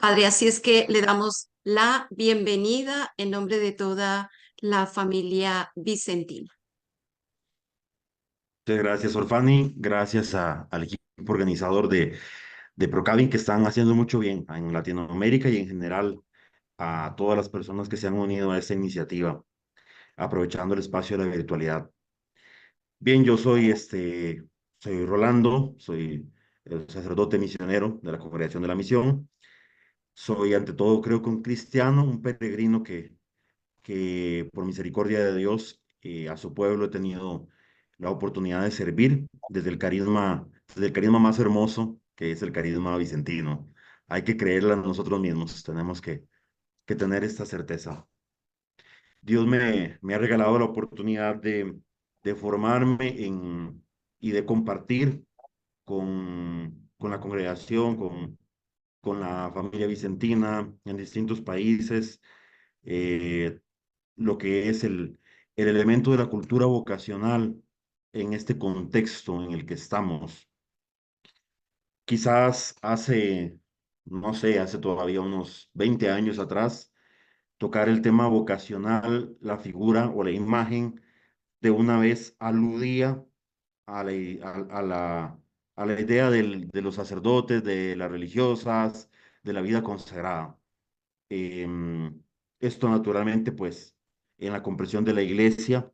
Padre, así es que le damos la bienvenida en nombre de toda la familia Vicentina. Muchas gracias, Orfani. Gracias al equipo organizador de Procavin que están haciendo mucho bien en Latinoamérica y en general a todas las personas que se han unido a esta iniciativa, aprovechando el espacio de la virtualidad. Bien, yo soy Rolando, soy el sacerdote misionero de la Congregación de la Misión. Soy ante todo, creo que un cristiano, un peregrino que por misericordia de Dios a su pueblo he tenido la oportunidad de servir desde el carisma más hermoso, que es el carisma vicentino. Hay que creerla en nosotros mismos, tenemos que tener esta certeza. Dios me ha regalado la oportunidad de formarme y de compartir con la congregación, con la familia vicentina en distintos países. eh, lo que es el elemento de la cultura vocacional en este contexto en el que estamos. Quizás no sé, hace todavía unos 20 años atrás, tocar el tema vocacional, la figura o la imagen de una vez aludía a la, i- a la idea de los sacerdotes, de las religiosas, de la vida consagrada. Em, Esto naturalmente, pues, en la comprensión de la iglesia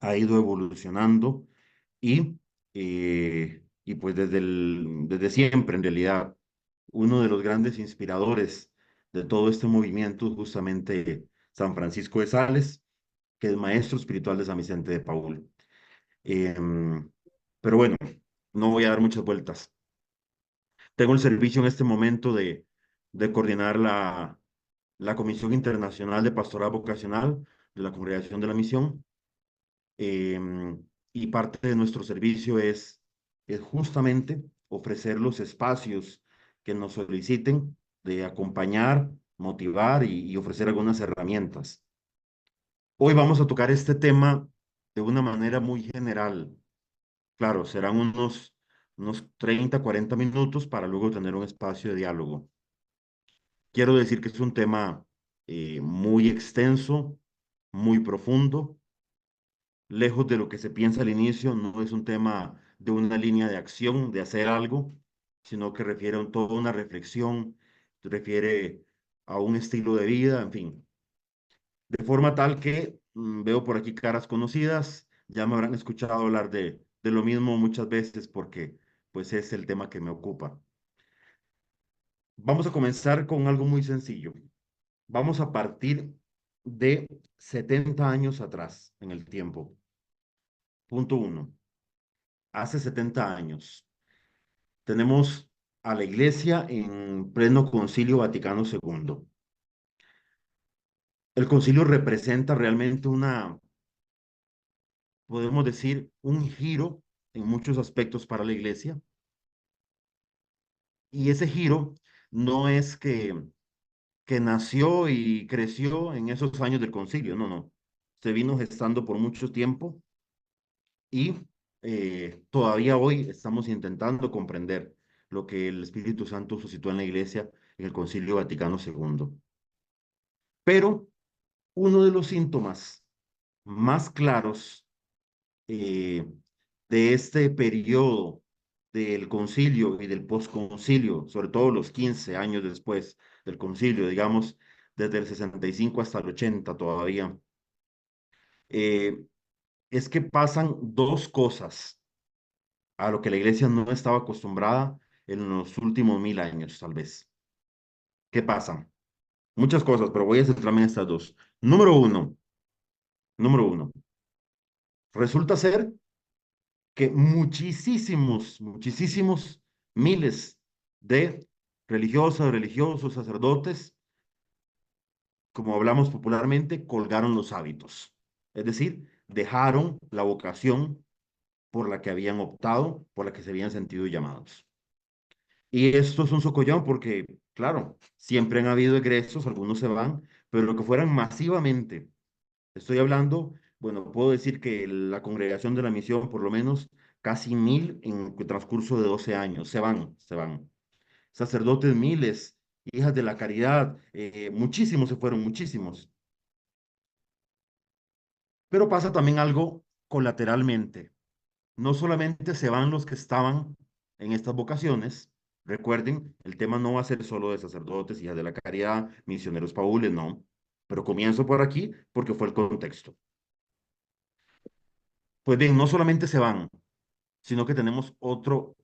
ha ido evolucionando y pues desde siempre, en realidad, uno de los grandes inspiradores de todo este movimiento es justamente San Francisco de Sales, que es maestro espiritual de San Vicente de Paúl. Em, pero bueno, no voy a dar muchas vueltas. Tengo el servicio en este momento de coordinar la Comisión Internacional de Pastoral Vocacional de la Congregación de la Misión. Y parte de nuestro servicio es justamente ofrecer los espacios que nos soliciten de acompañar, motivar y ofrecer algunas herramientas. Hoy vamos a tocar este tema de una manera muy general. Claro, serán unos 30, 40 minutos para luego tener un espacio de diálogo. Quiero decir que es un tema muy extenso, muy profundo. Lejos de lo que se piensa al inicio, no es un tema de una línea de acción, de hacer algo, sino que refiere a toda una reflexión, refiere a un estilo de vida, en fin. De forma tal que veo por aquí caras conocidas, ya me habrán escuchado hablar de lo mismo muchas veces porque pues es el tema que me ocupa. Vamos a comenzar con algo muy sencillo. Vamos a partir de 70 años atrás en el tiempo. Punto uno. Hace 70 años. Tenemos a la Iglesia en pleno Concilio Vaticano II. El concilio representa realmente podemos decir, un giro en muchos aspectos para la Iglesia. Y ese giro no es que nació y creció en esos años del concilio, no, no. Se vino gestando por mucho tiempo y todavía hoy estamos intentando comprender lo que el Espíritu Santo suscitó en la Iglesia en el Concilio Vaticano II. Pero uno de los síntomas más claros eh, de este periodo del concilio y del posconcilio, sobre todo los 15 años después del concilio, digamos, desde el 65 hasta el 80 todavía, eh, es que pasan dos cosas a lo que la iglesia no estaba acostumbrada en los últimos 1000 años, tal vez. ¿Qué pasa? Muchas cosas, pero voy a centrarme en estas dos. Número uno, número uno. Resulta ser que muchísimos miles de religiosas, religiosos, sacerdotes, como hablamos popularmente, colgaron los hábitos. Es decir, dejaron la vocación por la que habían optado, por la que se habían sentido llamados. Y esto es un socollón porque, claro, siempre han habido egresos, algunos se van, pero lo que fueran masivamente. Estoy hablando, bueno, puedo decir que la congregación de la misión, por lo menos casi 1000 en el transcurso de 12 años, se van. Sacerdotes miles, hijas de la caridad, muchísimos se fueron, muchísimos. Pero pasa también algo colateralmente. No solamente se van los que estaban en estas vocaciones, recuerden, el tema no va a ser solo de sacerdotes, hijas de la caridad, misioneros paules, no. Pero comienzo por aquí porque fue el contexto. Pues bien, no solamente se van, sino que tenemos otro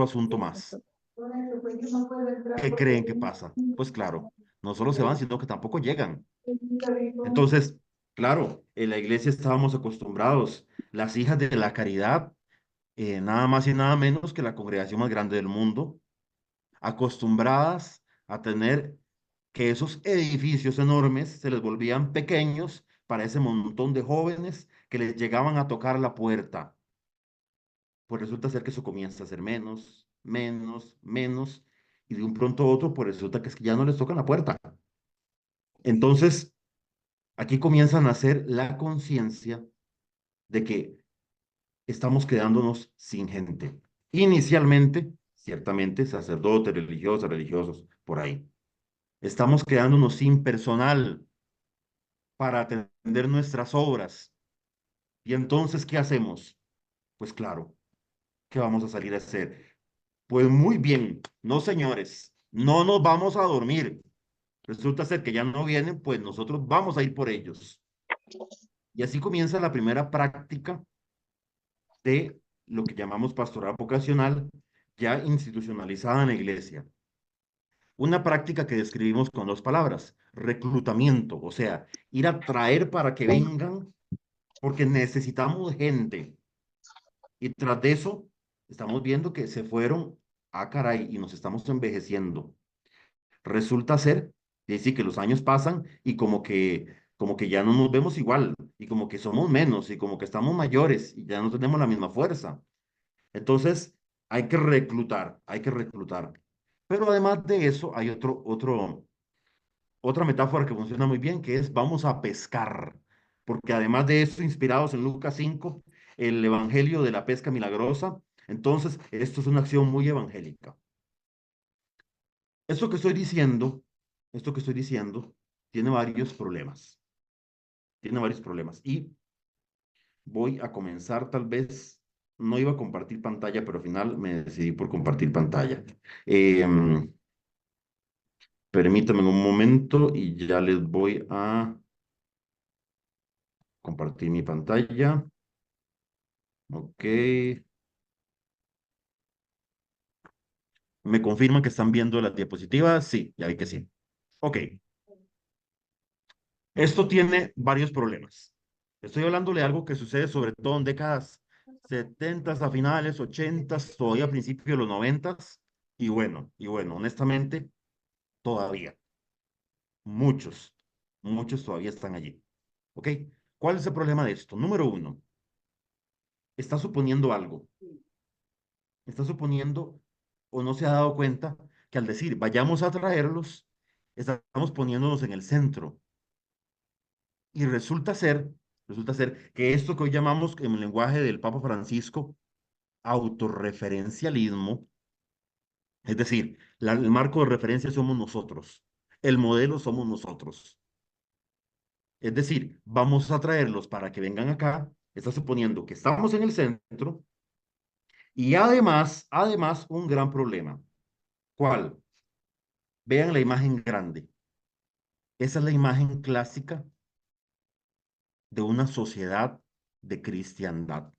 asunto más. ¿Qué creen que pasa? Pues claro, no solo se van, sino que tampoco llegan. Entonces, claro, en la iglesia estábamos acostumbrados, las hijas de la caridad, nada más y nada menos que la congregación más grande del mundo, acostumbradas a tener que esos edificios enormes se les volvían pequeños para ese montón de jóvenes que les llegaban a tocar la puerta. Pues resulta ser que eso comienza a ser menos, menos, menos, y de un pronto a otro, pues resulta que es que ya no les tocan la puerta. Entonces, aquí comienza a nacer la conciencia de que estamos quedándonos sin gente. Inicialmente, ciertamente, sacerdotes, religiosas, religiosos, por ahí. Estamos quedándonos sin personal para atender nuestras obras. Y entonces, ¿qué hacemos? Pues claro, ¿qué vamos a salir a hacer? Pues muy bien, no señores, no nos vamos a dormir. Resulta ser que ya no vienen, pues nosotros vamos a ir por ellos. Y así comienza la primera práctica de lo que llamamos pastoral vocacional, ya institucionalizada en la iglesia. Una práctica que describimos con dos palabras, reclutamiento, o sea, ir a traer para que vengan porque necesitamos gente. Y tras de eso, estamos viendo que se fueron, caray, y nos estamos envejeciendo. Resulta ser, es decir, que los años pasan y como que ya no nos vemos igual, y como que somos menos, y como que estamos mayores, y ya no tenemos la misma fuerza. Entonces, hay que reclutar, hay que reclutar. Pero además de eso, hay otra metáfora que funciona muy bien, que es vamos a pescar. Porque además de eso, inspirados en Lucas 5, el evangelio de la pesca milagrosa, entonces esto es una acción muy evangélica. Esto que estoy diciendo, esto que estoy diciendo, tiene varios problemas. Tiene varios problemas. Y voy a comenzar tal vez, no iba a compartir pantalla, pero al final me decidí por compartir pantalla. Em, Permítanme un momento y ya les voy a compartir mi pantalla. Ok. ¿Me confirman que están viendo las diapositivas? Sí, ya vi que sí. Ok. Esto tiene varios problemas. Estoy hablándole de algo que sucede sobre todo en décadas 70 a finales, 80, todavía a principios de los 90. Y bueno, honestamente, todavía. Muchos, muchos todavía están allí. ¿Ok? ¿Cuál es el problema de esto? Número uno, está suponiendo algo. Está suponiendo o no se ha dado cuenta que al decir vayamos a traerlos, estamos poniéndonos en el centro. Y resulta ser que esto que hoy llamamos en el lenguaje del Papa Francisco autorreferencialismo, es decir, el marco de referencia somos nosotros, el modelo somos nosotros. Es decir, vamos a traerlos para que vengan acá, está suponiendo que estamos en el centro y además, un gran problema. ¿Cuál? Vean la imagen grande. Esa es la imagen clásica de una sociedad de cristiandad.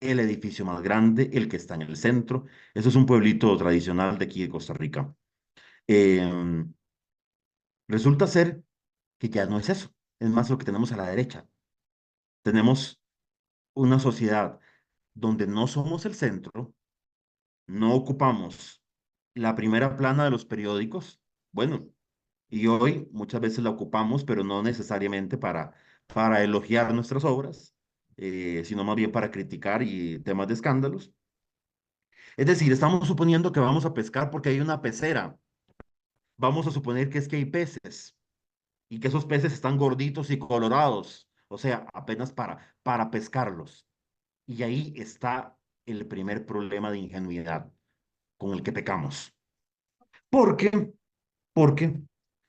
El edificio más grande, el que está en el centro. Eso es un pueblito tradicional de aquí de Costa Rica. Em, Resulta ser que ya no es eso. Es más lo que tenemos a la derecha. Tenemos una sociedad donde no somos el centro, no ocupamos la primera plana de los periódicos. Bueno, y hoy muchas veces la ocupamos, pero no necesariamente para elogiar nuestras obras, sino más bien para criticar y temas de escándalos. Es decir, estamos suponiendo que vamos a pescar porque hay una pecera. Vamos a suponer que es que hay peces y que esos peces están gorditos y colorados, o sea, apenas para pescarlos. Y ahí está el primer problema de ingenuidad con el que pecamos. ¿Por qué? porque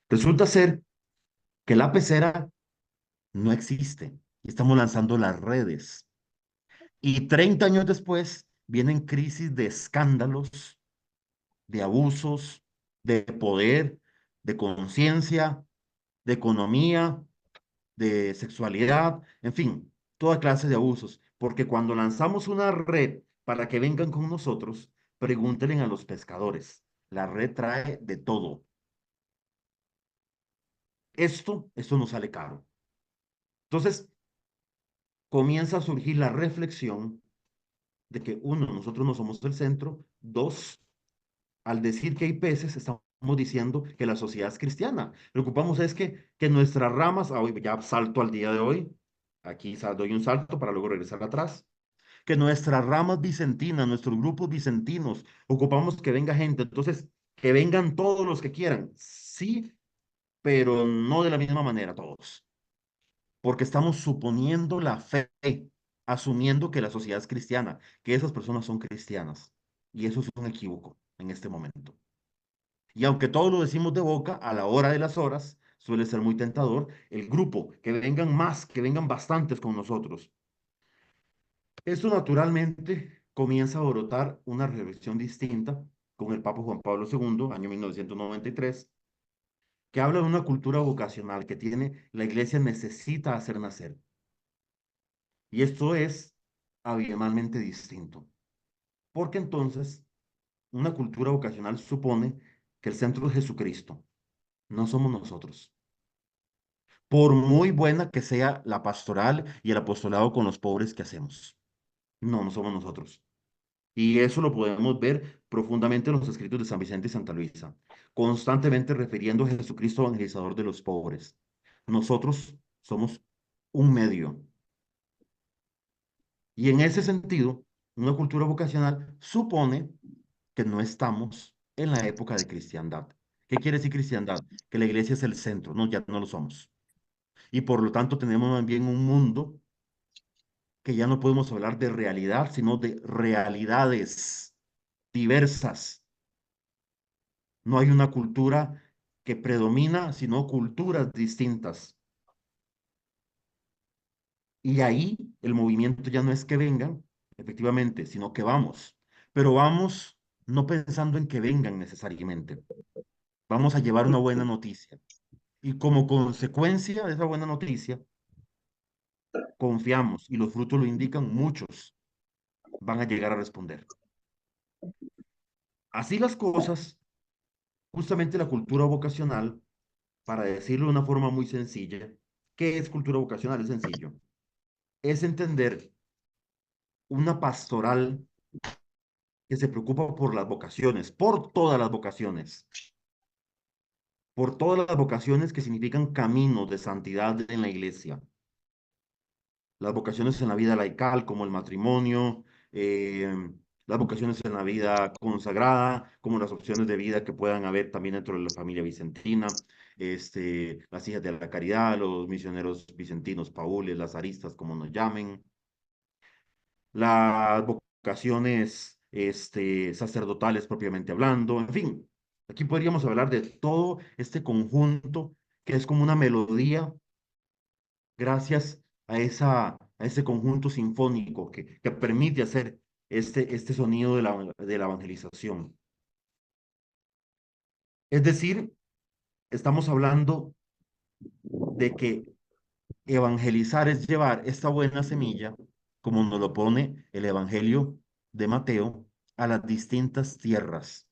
resulta ser que la pecera no existe y estamos lanzando las redes. Y 30 años después vienen crisis de escándalos, de abusos, de poder, de conciencia, de economía, de sexualidad, en fin, toda clase de abusos. Porque cuando lanzamos una red para que vengan con nosotros, pregúntenle a los pescadores. La red trae de todo. Esto nos sale caro. Entonces, comienza a surgir la reflexión de que, uno, nosotros no somos el centro. Dos, al decir que hay peces, estamos diciendo que la sociedad es cristiana. Lo que ocupamos es que nuestras ramas, hoy ya salto al día de hoy, aquí doy un salto para luego regresar atrás, que nuestras ramas vicentinas, nuestros grupos vicentinos, ocupamos que venga gente. Entonces, que vengan todos los que quieran, sí, pero no de la misma manera todos, porque estamos suponiendo la fe, asumiendo que la sociedad es cristiana, que esas personas son cristianas. Y eso es un equívoco en este momento. Y aunque todo lo decimos de boca, a la hora de las horas suele ser muy tentador el grupo, que vengan más, que vengan bastantes con nosotros. Esto naturalmente comienza a brotar una reflexión distinta con el Papa Juan Pablo II, año 1993, que habla de una cultura vocacional que tiene, la iglesia necesita hacer nacer. Y esto es abismalmente distinto, porque entonces una cultura vocacional supone que el centro es Jesucristo, no somos nosotros. Por muy buena que sea la pastoral y el apostolado con los pobres que hacemos. No, no somos nosotros. Y eso lo podemos ver profundamente en los escritos de San Vicente y Santa Luisa, constantemente refiriendo a Jesucristo evangelizador de los pobres. Nosotros somos un medio. Y en ese sentido, una cultura vocacional supone que no estamos en la época de cristiandad. ¿Qué quiere decir cristiandad? Que la iglesia es el centro. No, ya no lo somos. Y por lo tanto tenemos también un mundo que ya no podemos hablar de realidad, sino de realidades diversas. No hay una cultura que predomina, sino culturas distintas. Y ahí el movimiento ya no es que vengan, efectivamente, sino que vamos. Pero vamos no pensando en que vengan necesariamente. Vamos a llevar una buena noticia. Y como consecuencia de esa buena noticia, confiamos, y los frutos lo indican, muchos van a llegar a responder. Así las cosas, justamente la cultura vocacional, para decirlo de una forma muy sencilla, ¿qué es cultura vocacional? Es sencillo. Es entender una pastoral que se preocupa por las vocaciones, por todas las vocaciones que significan caminos de santidad en la iglesia. Las vocaciones en la vida laical, como el matrimonio, las vocaciones en la vida consagrada, como las opciones de vida que puedan haber también dentro de la familia vicentina, las hijas de la caridad, los misioneros vicentinos, paules, lazaristas, como nos llamen, las vocaciones sacerdotales propiamente hablando, en fin, aquí podríamos hablar de todo este conjunto que es como una melodía gracias a ese conjunto sinfónico que permite hacer este sonido de la evangelización. Es decir, estamos hablando de que evangelizar es llevar esta buena semilla, como nos lo pone el Evangelio de Mateo, a las distintas tierras.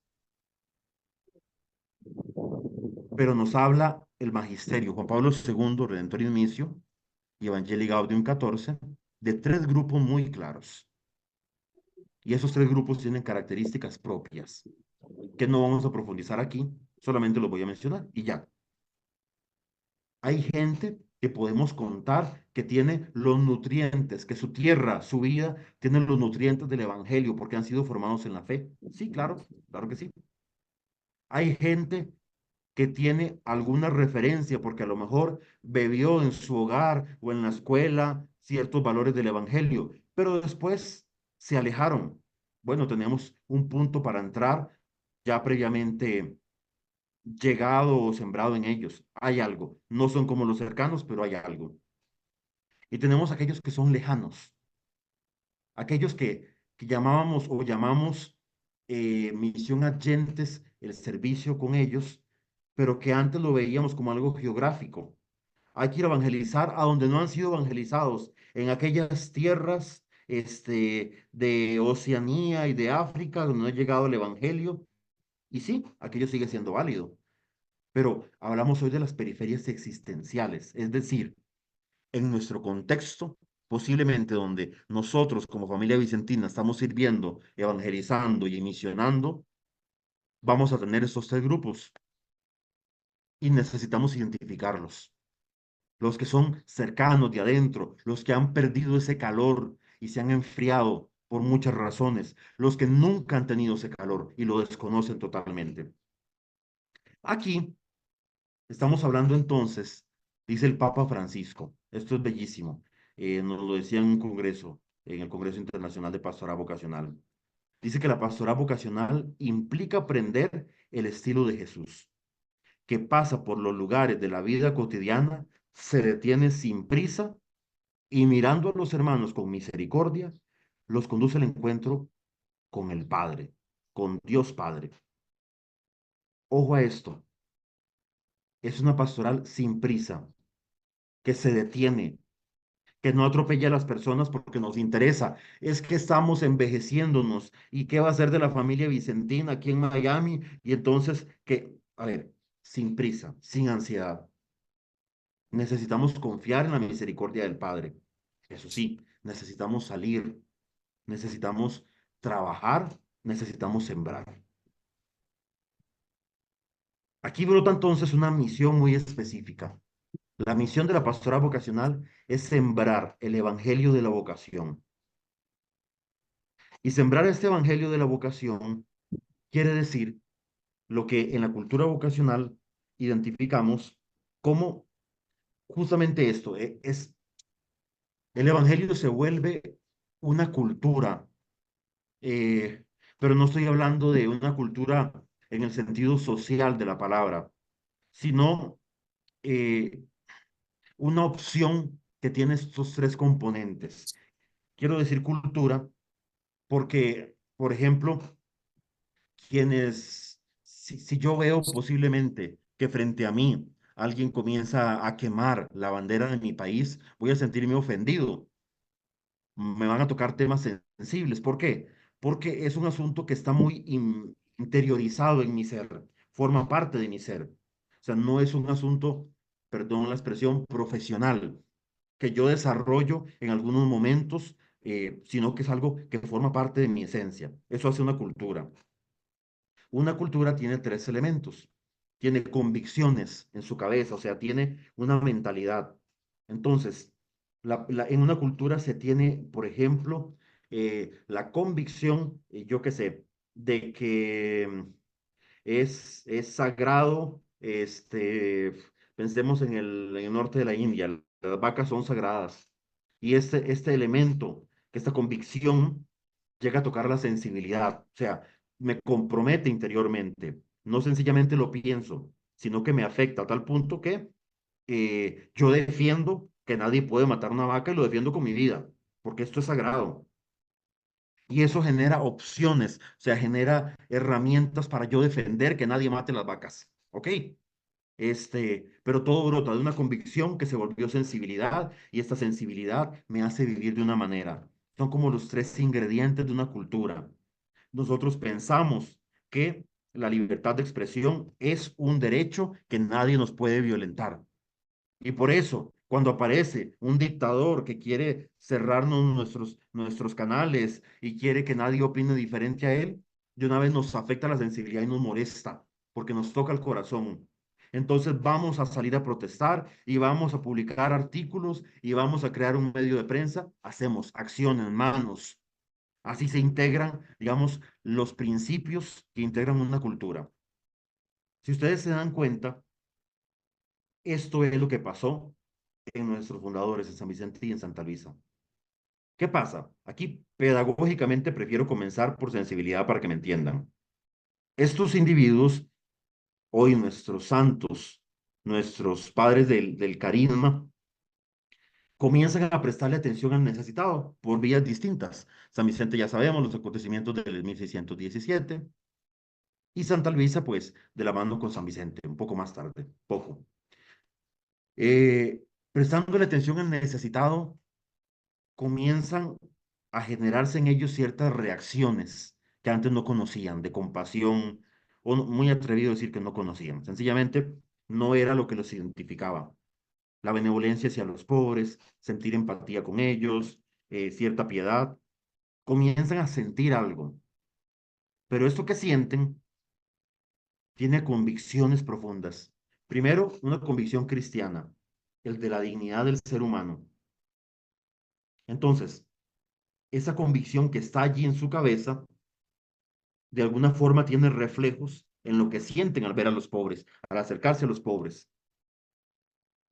Pero nos habla el magisterio, Juan Pablo II, Redentor y Inicio, y Evangelii Gaudium 14, de tres grupos muy claros. Y esos tres grupos tienen características propias, que no vamos a profundizar aquí, solamente los voy a mencionar y ya. Hay gente que podemos contar que tiene los nutrientes, que su tierra, su vida, tienen los nutrientes del Evangelio porque han sido formados en la fe. Sí, claro, claro que sí. Hay gente que tiene alguna referencia porque a lo mejor bebió en su hogar o en la escuela ciertos valores del Evangelio, pero después se alejaron. Bueno, tenemos un punto para entrar ya previamente llegado o sembrado en ellos. Hay algo. No son como los cercanos, pero hay algo. Y tenemos aquellos que son lejanos, aquellos que llamábamos o llamamos misión adyentes, el servicio con ellos, pero que antes lo veíamos como algo geográfico. Hay que ir a evangelizar a donde no han sido evangelizados, en aquellas tierras de Oceanía y de África, donde no ha llegado el evangelio. Y sí, aquello sigue siendo válido. Pero hablamos hoy de las periferias existenciales, es decir, en nuestro contexto, posiblemente donde nosotros como familia vicentina estamos sirviendo, evangelizando y misionando, vamos a tener estos tres grupos y necesitamos identificarlos. Los que son cercanos de adentro, los que han perdido ese calor y se han enfriado por muchas razones, los que nunca han tenido ese calor y lo desconocen totalmente. Aquí estamos hablando entonces, dice el Papa Francisco, esto es bellísimo, nos lo decía en un congreso, en el Congreso Internacional de Pastoral Vocacional. Dice que la pastoral vocacional implica aprender el estilo de Jesús, que pasa por los lugares de la vida cotidiana, se detiene sin prisa y mirando a los hermanos con misericordia, los conduce al encuentro con el Padre, con Dios Padre. Ojo a esto, es una pastoral sin prisa, que se detiene, que no atropella a las personas porque nos interesa. Es que estamos envejeciéndonos y qué va a ser de la familia Vicentina aquí en Miami. Y entonces, a ver, sin prisa, sin ansiedad. Necesitamos confiar en la misericordia del Padre. Eso sí, necesitamos salir, necesitamos trabajar, necesitamos sembrar. Aquí brota entonces una misión muy específica. La misión de la pastoral vocacional es sembrar el evangelio de la vocación. Y sembrar este evangelio de la vocación quiere decir lo que en la cultura vocacional identificamos como justamente esto, es el evangelio se vuelve una cultura, eh, pero no estoy hablando de una cultura en el sentido social de la palabra, sino eh, una opción que tiene estos tres componentes. Quiero decir cultura porque, por ejemplo, si yo veo posiblemente que frente a mí alguien comienza a quemar la bandera de mi país, voy a sentirme ofendido. Me van a tocar temas sensibles. ¿Por qué? Porque es un asunto que está muy interiorizado en mi ser, forma parte de mi ser. O sea, no es un asunto, perdón la expresión, profesional, que yo desarrollo en algunos momentos, sino que es algo que forma parte de mi esencia. Eso hace una cultura. Una cultura tiene tres elementos. Tiene convicciones en su cabeza, o sea, tiene una mentalidad. Entonces, en una cultura se tiene, por ejemplo, la convicción, yo qué sé, de que es sagrado, pensemos en el norte de la India, las vacas son sagradas. Y este elemento, esta convicción, llega a tocar la sensibilidad, o sea, me compromete interiormente, no sencillamente lo pienso, sino que me afecta a tal punto que yo defiendo que nadie puede matar una vaca y lo defiendo con mi vida, porque esto es sagrado. Y eso genera opciones, o sea, genera herramientas para yo defender que nadie mate las vacas. ¿Ok? Pero todo brota de una convicción que se volvió sensibilidad y esta sensibilidad me hace vivir de una manera. Son como los tres ingredientes de una cultura. Nosotros pensamos que la libertad de expresión es un derecho que nadie nos puede violentar. Y por eso, cuando aparece un dictador que quiere cerrarnos nuestros canales y quiere que nadie opine diferente a él, de una vez nos afecta la sensibilidad y nos molesta, porque nos toca el corazón. Entonces vamos a salir a protestar y vamos a publicar artículos y vamos a crear un medio de prensa. Hacemos acción en manos. Así se integran, digamos, los principios que integran una cultura. Si ustedes se dan cuenta, esto es lo que pasó en nuestros fundadores en San Vicente y en Santa Luisa. ¿Qué pasa? Aquí pedagógicamente prefiero comenzar por sensibilidad para que me entiendan. Estos individuos Hoy nuestros santos, nuestros padres del carisma, comienzan a prestarle atención al necesitado por vías distintas. San Vicente ya sabemos los acontecimientos del 1617 y Santa Luisa, pues, de la mano con San Vicente, un poco más tarde, poco. Prestándole atención al necesitado, comienzan a generarse en ellos ciertas reacciones que antes no conocían, de compasión, o muy atrevido a decir que no conocían. Sencillamente, no era lo que los identificaba. La benevolencia hacia los pobres, sentir empatía con ellos, cierta piedad, comienzan a sentir algo. Pero esto que sienten tiene convicciones profundas. Primero, una convicción cristiana, el de la dignidad del ser humano. Entonces, esa convicción que está allí en su cabeza, de alguna forma tiene reflejos en lo que sienten al ver a los pobres, al acercarse a los pobres.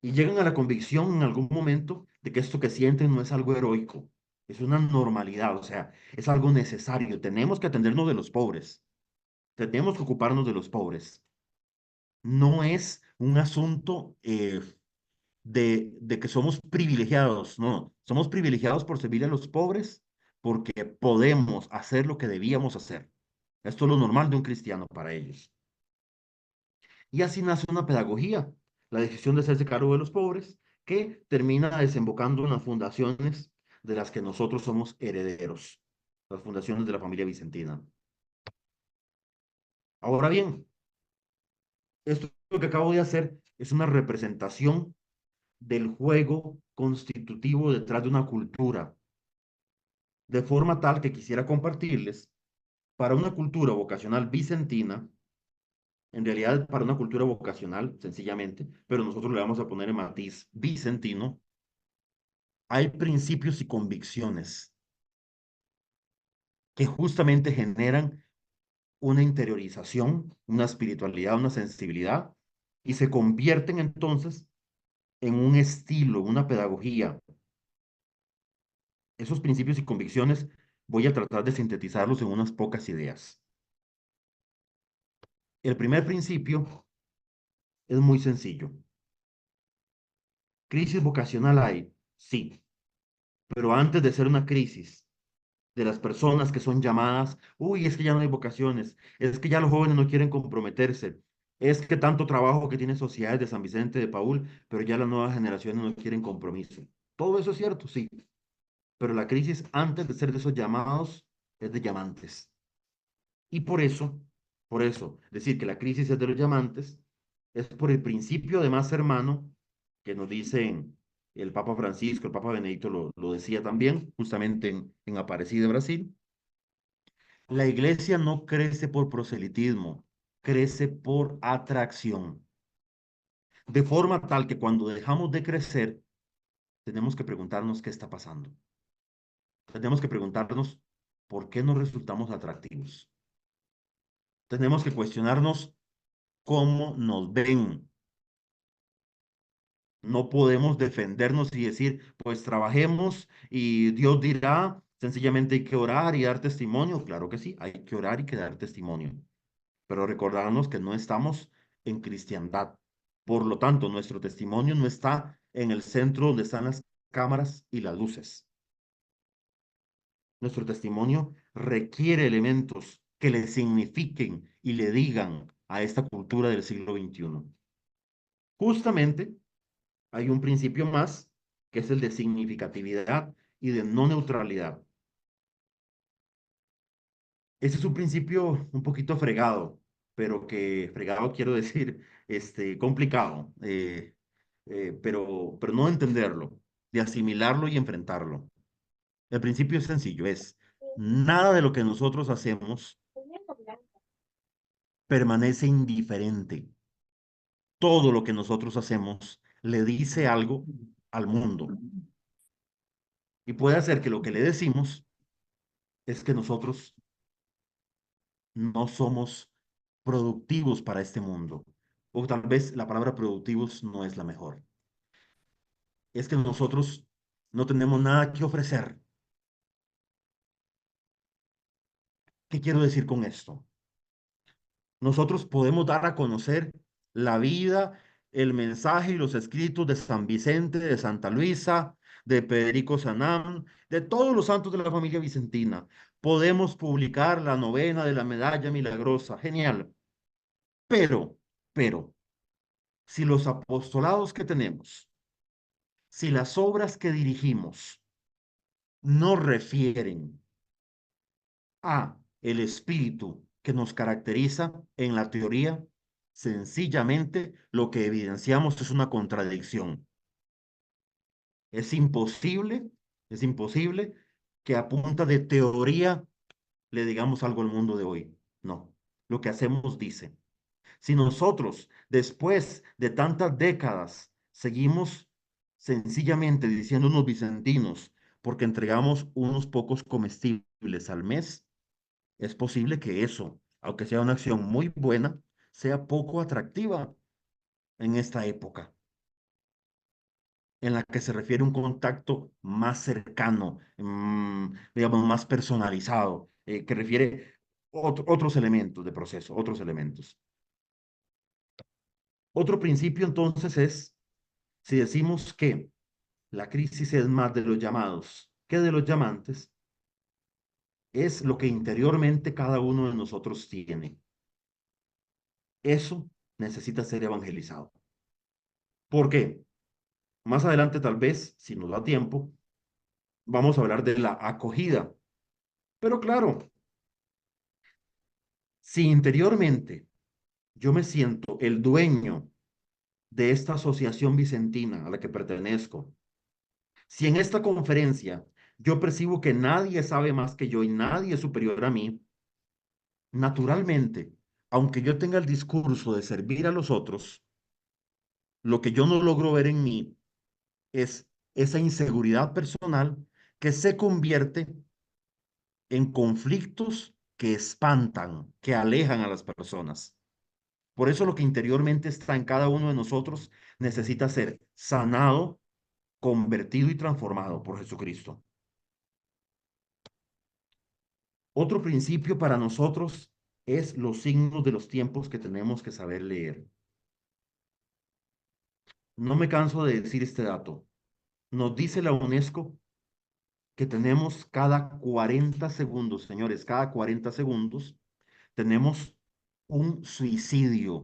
Y llegan a la convicción en algún momento de que esto que sienten no es algo heroico, es una normalidad, o sea, es algo necesario. Tenemos que atendernos de los pobres, tenemos que ocuparnos de los pobres. No es un asunto de que somos privilegiados, no, somos privilegiados por servir a los pobres porque podemos hacer lo que debíamos hacer. Esto es lo normal de un cristiano para ellos. Y así nace una pedagogía, la decisión de hacerse cargo de los pobres, que termina desembocando en las fundaciones de las que nosotros somos herederos, las fundaciones de la familia Vicentina. Ahora bien, esto que acabo de hacer es una representación del juego constitutivo detrás de una cultura, de forma tal que quisiera compartirles para una cultura vocacional vicentina, en realidad para una cultura vocacional, sencillamente, pero nosotros le vamos a poner el matiz vicentino, hay principios y convicciones que justamente generan una interiorización, una espiritualidad, una sensibilidad, y se convierten entonces en un estilo, una pedagogía. Esos principios y convicciones voy a tratar de sintetizarlos en unas pocas ideas. El primer principio es muy sencillo. ¿Crisis vocacional hay? Sí, pero antes de ser una crisis de las personas que son llamadas, uy, es que ya no hay vocaciones, es que ya los jóvenes no quieren comprometerse, es que tanto trabajo que tienen sociedades de San Vicente de Paúl, pero ya las nuevas generaciones no quieren compromiso. Todo eso es cierto, sí, pero la crisis antes de ser de esos llamados es de llamantes. Y por eso, decir que la crisis es de los llamantes, es por el principio de más hermano que nos dicen el Papa Francisco, el Papa Benedicto lo decía también, justamente en Aparecida, Brasil. La iglesia no crece por proselitismo, crece por atracción. De forma tal que cuando dejamos de crecer, tenemos que preguntarnos qué está pasando. Tenemos que preguntarnos por qué no resultamos atractivos. Tenemos que cuestionarnos cómo nos ven. No podemos defendernos y decir, pues trabajemos y Dios dirá, sencillamente hay que orar y dar testimonio. Claro que sí, hay que orar y que dar testimonio. Pero recordarnos que no estamos en cristiandad. Por lo tanto, nuestro testimonio no está en el centro donde están las cámaras y las luces. Nuestro testimonio requiere elementos que le signifiquen y le digan a esta cultura del siglo XXI. Justamente hay un principio más, que es el de significatividad y de no neutralidad. Ese es un principio un poquito fregado, pero que fregado quiero decir, complicado, pero no entenderlo, de asimilarlo y enfrentarlo. El principio es sencillo, es nada de lo que nosotros hacemos permanece indiferente. Todo lo que nosotros hacemos le dice algo al mundo y puede hacer que lo que le decimos es que nosotros no somos productivos para este mundo. O tal vez la palabra productivos no es la mejor. Es que nosotros no tenemos nada que ofrecer. ¿Qué quiero decir con esto? Nosotros podemos dar a conocer la vida, el mensaje y los escritos de San Vicente, de Santa Luisa, de Federico Sanam, de todos los santos de la familia vicentina. Podemos publicar la novena de la medalla milagrosa. Genial. Pero, pero, si los apostolados que tenemos, si las obras que dirigimos no refieren a el espíritu que nos caracteriza en la teoría, sencillamente lo que evidenciamos es una contradicción. Es imposible, es imposible que a punta de teoría le digamos algo al mundo de hoy. No, lo que hacemos dice. Si nosotros, después de tantas décadas, seguimos sencillamente diciendo unos vicentinos porque entregamos unos pocos comestibles al mes, es posible que eso, aunque sea una acción muy buena, sea poco atractiva en esta época, en la que se refiere a un contacto más cercano, digamos, más personalizado, que refiere otros elementos de proceso, otros elementos. Otro principio entonces es, si decimos que la crisis es más de los llamados que de los llamantes, es lo que interiormente cada uno de nosotros tiene. Eso necesita ser evangelizado. ¿Por qué? Más adelante, tal vez, si nos da tiempo, vamos a hablar de la acogida. Pero claro, si interiormente yo me siento el dueño de esta asociación vicentina a la que pertenezco, si en esta conferencia yo percibo que nadie sabe más que yo y nadie es superior a mí, naturalmente, aunque yo tenga el discurso de servir a los otros, lo que yo no logro ver en mí es esa inseguridad personal que se convierte en conflictos que espantan, que alejan a las personas. Por eso lo que interiormente está en cada uno de nosotros necesita ser sanado, convertido y transformado por Jesucristo. Otro principio para nosotros es los signos de los tiempos que tenemos que saber leer. No me canso de decir este dato. Nos dice la UNESCO que tenemos cada 40 segundos, señores, cada 40 segundos tenemos un suicidio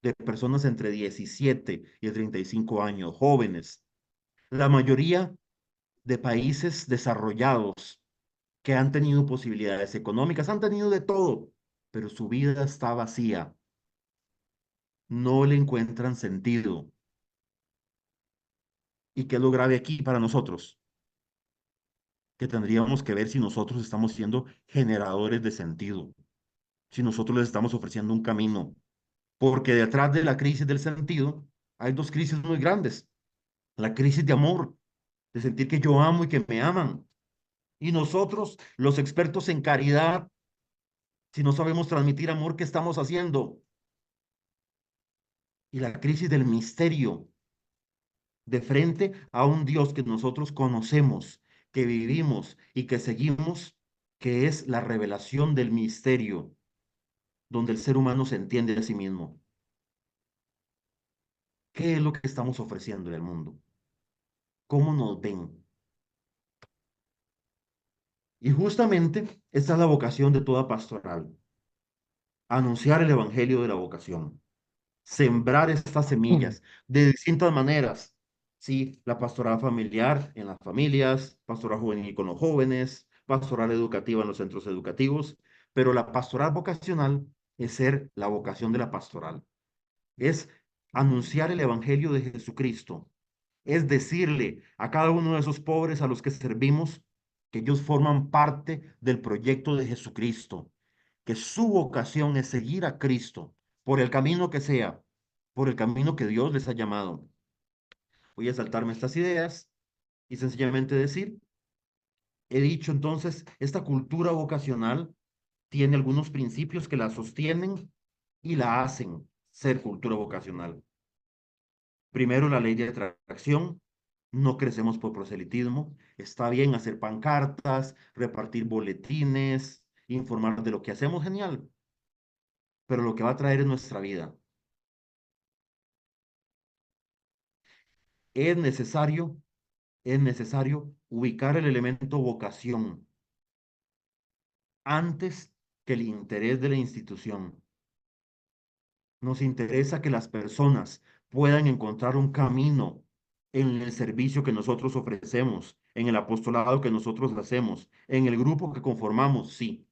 de personas entre 17 y 35 años, jóvenes. La mayoría de países desarrollados que han tenido posibilidades económicas, han tenido de todo, pero su vida está vacía. No le encuentran sentido. ¿Y qué es lo grave aquí para nosotros? Que tendríamos que ver si nosotros estamos siendo generadores de sentido, si nosotros les estamos ofreciendo un camino, porque detrás de la crisis del sentido hay dos crisis muy grandes. La crisis de amor, de sentir que yo amo y que me aman. Y nosotros, los expertos en caridad, si no sabemos transmitir amor, ¿qué estamos haciendo? Y la crisis del misterio, de frente a un Dios que nosotros conocemos, que vivimos y que seguimos, que es la revelación del misterio, donde el ser humano se entiende a sí mismo. ¿Qué es lo que estamos ofreciendo en el mundo? ¿Cómo nos ven? Y justamente esta es la vocación de toda pastoral, anunciar el evangelio de la vocación, sembrar estas semillas de distintas maneras. Sí, la pastoral familiar en las familias, pastoral juvenil con los jóvenes, pastoral educativa en los centros educativos, pero la pastoral vocacional es ser la vocación de la pastoral, es anunciar el evangelio de Jesucristo, es decirle a cada uno de esos pobres a los que servimos que ellos forman parte del proyecto de Jesucristo, que su vocación es seguir a Cristo por el camino que sea, por el camino que Dios les ha llamado. Voy a saltarme estas ideas y sencillamente decir, he dicho entonces, esta cultura vocacional tiene algunos principios que la sostienen y la hacen ser cultura vocacional. Primero, la ley de atracción. No crecemos por proselitismo. Está bien hacer pancartas, repartir boletines, informar de lo que hacemos, genial. pero lo que va a traer es nuestra vida. Es necesario, es necesario ubicar el elemento vocación antes que el interés de la institución. Nos interesa que las personas puedan encontrar un camino en el servicio que nosotros ofrecemos, en el apostolado que nosotros hacemos, en el grupo que conformamos, sí,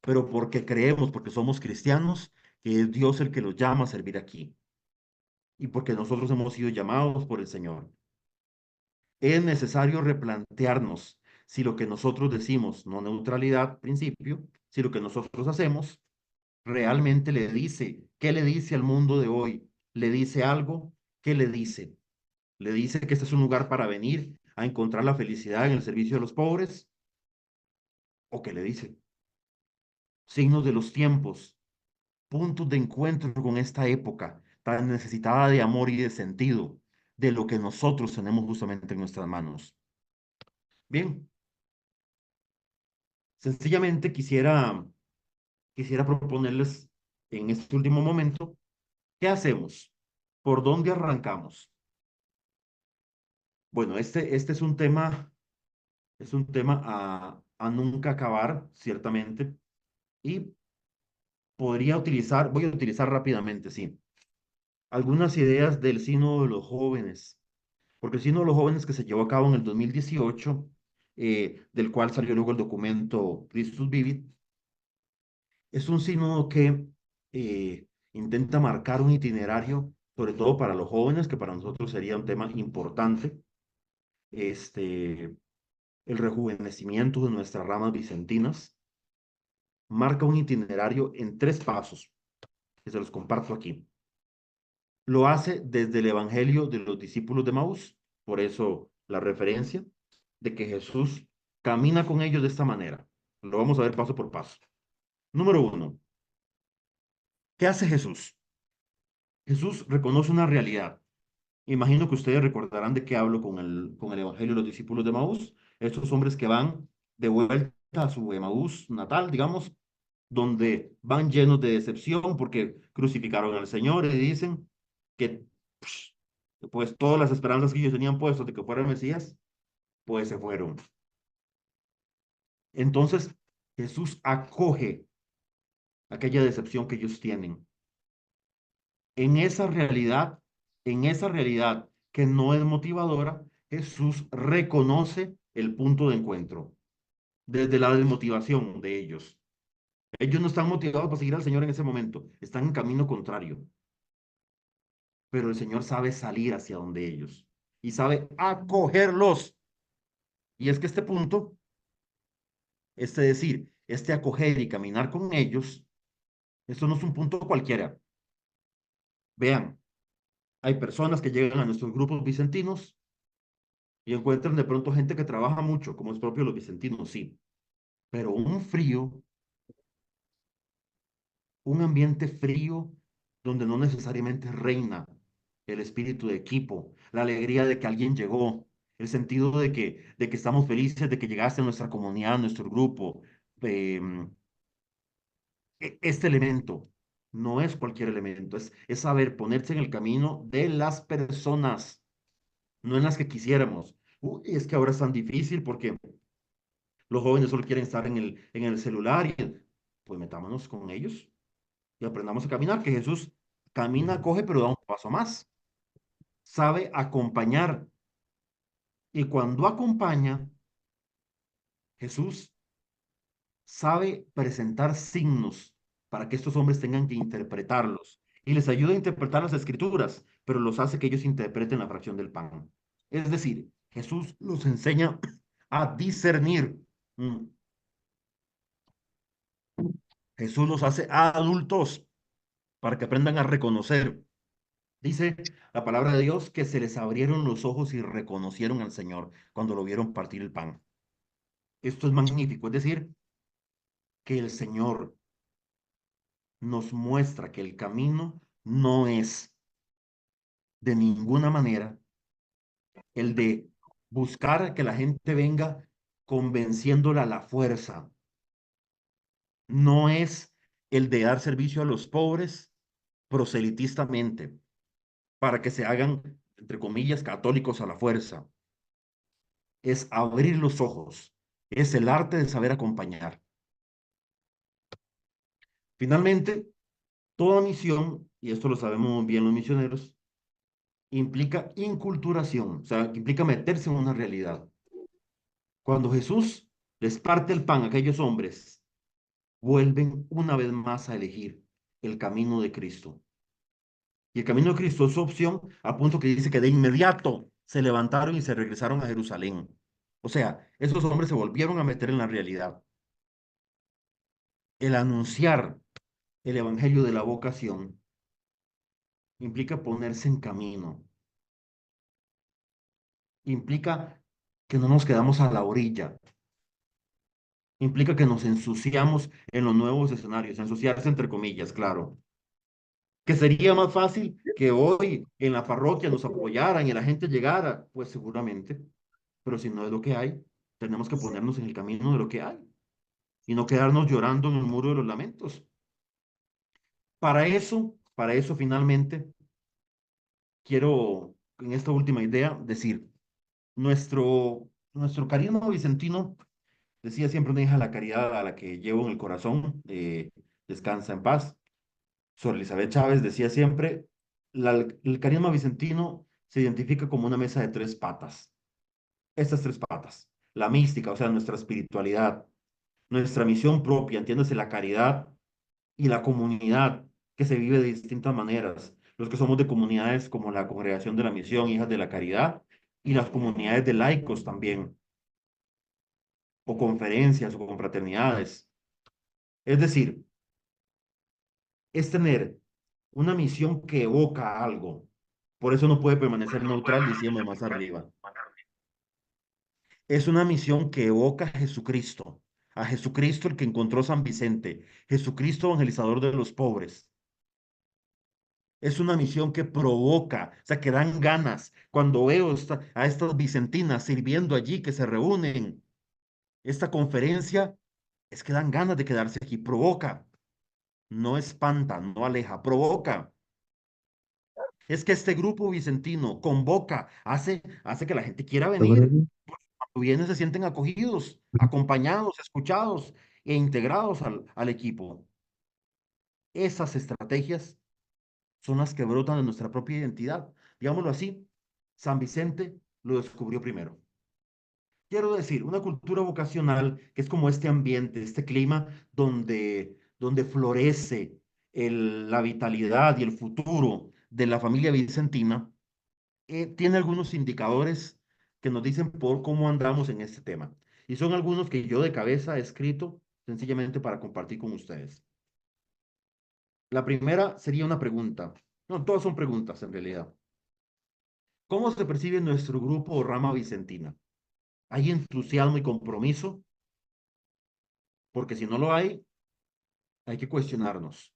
pero porque creemos, porque somos cristianos, que es Dios el que los llama a servir aquí y porque nosotros hemos sido llamados por el Señor. Es necesario replantearnos si lo que nosotros decimos, no neutralidad, principio, si lo que nosotros hacemos realmente le dice, ¿qué le dice al mundo de hoy? ¿Le dice algo? ¿Qué le dice? ¿Le dice que este es un lugar para venir a encontrar la felicidad en el servicio de los pobres? ¿O qué le dice? Signos de los tiempos, puntos de encuentro con esta época tan necesitada de amor y de sentido, de lo que nosotros tenemos justamente en nuestras manos. Bien, sencillamente quisiera proponerles en este último momento, ¿qué hacemos? ¿Por dónde arrancamos? Bueno, este es un tema a nunca acabar, ciertamente, y voy a utilizar rápidamente, sí, algunas ideas del Sínodo de los Jóvenes, porque el Sínodo de los Jóvenes que se llevó a cabo en el 2018, del cual salió luego el documento Christus Vivit, es un sínodo que intenta marcar un itinerario, sobre todo para los jóvenes, que para nosotros sería un tema importante, este, el rejuvenecimiento de nuestras ramas vicentinas, marca un itinerario en 3 pasos, que se los comparto aquí. Lo hace desde el Evangelio de los discípulos de Maús, por eso la referencia de que Jesús camina con ellos de esta manera. Lo vamos a ver paso por paso. Número 1, ¿qué hace Jesús? Jesús reconoce una realidad. Imagino que ustedes recordarán de qué hablo con el Evangelio de los discípulos de Maús, estos hombres que van de vuelta a su Emaús natal, digamos, donde van llenos de decepción porque crucificaron al Señor y dicen que pues todas las esperanzas que ellos tenían puestas de que fuera el Mesías, pues se fueron. Entonces Jesús acoge aquella decepción que ellos tienen. En esa realidad, en esa realidad que no es motivadora, Jesús reconoce el punto de encuentro desde la desmotivación de ellos. Ellos no están motivados para seguir al Señor en ese momento, están en camino contrario, pero el Señor sabe salir hacia donde ellos y sabe acogerlos. Y es que este punto, decir, este acoger y caminar con ellos, esto no es un punto cualquiera. Vean, hay personas que llegan a nuestros grupos vicentinos y encuentran de pronto gente que trabaja mucho, como es propio de los vicentinos, sí, pero un frío, un ambiente frío donde no necesariamente reina el espíritu de equipo, la alegría de que alguien llegó, el sentido de que estamos felices de que llegaste a nuestra comunidad, a nuestro grupo. Eh, este elemento no es cualquier elemento, es saber ponerse en el camino de las personas, no en las que quisiéramos. Uy, es que ahora es tan difícil porque los jóvenes solo quieren estar en el celular y pues metámonos con ellos y aprendamos a caminar, que Jesús camina, coge, pero da un paso más. Sabe acompañar. Y cuando acompaña, Jesús sabe presentar signos para que estos hombres tengan que interpretarlos. Y les ayuda a interpretar las escrituras, pero los hace que ellos interpreten la fracción del pan. Es decir, Jesús los enseña a discernir. Mm. Jesús los hace adultos para que aprendan a reconocer. Dice la palabra de Dios que se les abrieron los ojos y reconocieron al Señor cuando lo vieron partir el pan. Esto es magnífico, es decir, que el Señor nos muestra que el camino no es de ninguna manera el de buscar que la gente venga convenciéndola a la fuerza. No es el de dar servicio a los pobres proselitistamente, para que se hagan, entre comillas, católicos a la fuerza. Es abrir los ojos, es el arte de saber acompañar. Finalmente, toda misión, y esto lo sabemos muy bien los misioneros, implica inculturación, o sea, implica meterse en una realidad. Cuando Jesús les parte el pan a aquellos hombres, vuelven una vez más a elegir el camino de Cristo. Y el camino de Cristo es su opción, a punto que dice que de inmediato se levantaron y se regresaron a Jerusalén. O sea, esos hombres se volvieron a meter en la realidad. El anunciar el evangelio de la vocación implica ponerse en camino, implica que no nos quedamos a la orilla, implica que nos ensuciamos en los nuevos escenarios, ensuciarse entre comillas, claro. Que sería más fácil que hoy en la parroquia nos apoyaran y la gente llegara, pues seguramente, pero si no es lo que hay, tenemos que ponernos en el camino de lo que hay y no quedarnos llorando en el muro de los lamentos. Para eso finalmente, quiero en esta última idea decir, nuestro carisma vicentino, decía siempre una hija, la caridad a la que llevo en el corazón, descansa en paz. Sor Elizabeth Chávez decía siempre, el carisma vicentino se identifica como una mesa de tres patas. Estas tres patas, la mística, o sea, nuestra espiritualidad, nuestra misión propia, entiéndase la caridad y la comunidad que se vive de distintas maneras. Los que somos de comunidades como la Congregación de la Misión, Hijas de la Caridad, y las comunidades de laicos también, o conferencias o confraternidades. Es decir, es tener una misión que evoca algo. Por eso no puede permanecer neutral diciendo más arriba. Es una misión que evoca a Jesucristo el que encontró San Vicente, Jesucristo evangelizador de los pobres. Es una misión que provoca, o sea, que dan ganas. Cuando veo a estas vicentinas sirviendo allí, que se reúnen, esta conferencia, es que dan ganas de quedarse aquí, provoca, no espanta, no aleja, provoca. Es que este grupo vicentino convoca, hace que la gente quiera venir. Cuando vienen se sienten acogidos, acompañados, escuchados e integrados al equipo. Esas estrategias son las que brotan de nuestra propia identidad. Digámoslo así, San Vicente lo descubrió primero. Quiero decir, una cultura vocacional que es como este ambiente, este clima donde florece la vitalidad y el futuro de la familia vicentina, tiene algunos indicadores que nos dicen por cómo andamos en este tema. Y son algunos que yo de cabeza he escrito sencillamente para compartir con ustedes. La primera sería una pregunta. No, todas son preguntas en realidad. ¿Cómo se percibe nuestro grupo o rama vicentina? ¿Hay entusiasmo y compromiso? Porque si no lo hay que cuestionarnos.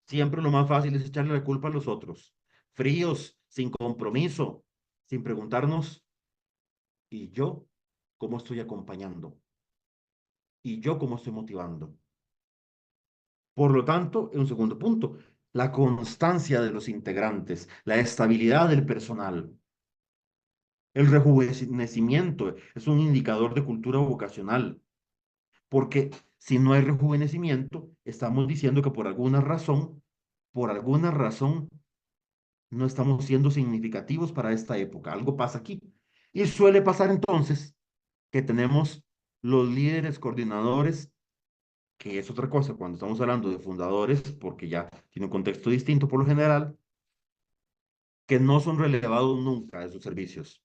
Siempre lo más fácil es echarle la culpa a los otros. Fríos, sin compromiso, sin preguntarnos, ¿y yo cómo estoy acompañando? ¿Y yo cómo estoy motivando? Por lo tanto, en un segundo punto, la constancia de los integrantes, la estabilidad del personal, el rejuvenecimiento es un indicador de cultura vocacional, porque si no hay rejuvenecimiento, estamos diciendo que por alguna razón, no estamos siendo significativos para esta época. Algo pasa aquí. Y suele pasar entonces que tenemos los líderes coordinadores, que es otra cosa cuando estamos hablando de fundadores, porque ya tiene un contexto distinto por lo general, que no son relevados nunca de sus servicios.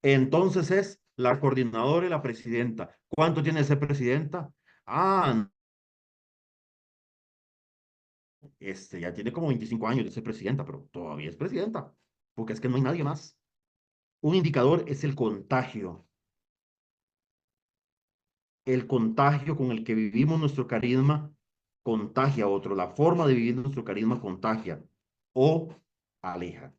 Entonces es la coordinadora y la presidenta. ¿Cuánto tiene de ser presidenta? Ah, ya tiene como 25 años de ser presidenta, pero todavía es presidenta, porque es que no hay nadie más. Un indicador es el contagio con el que vivimos nuestro carisma contagia a otro, la forma de vivir nuestro carisma contagia o aleja.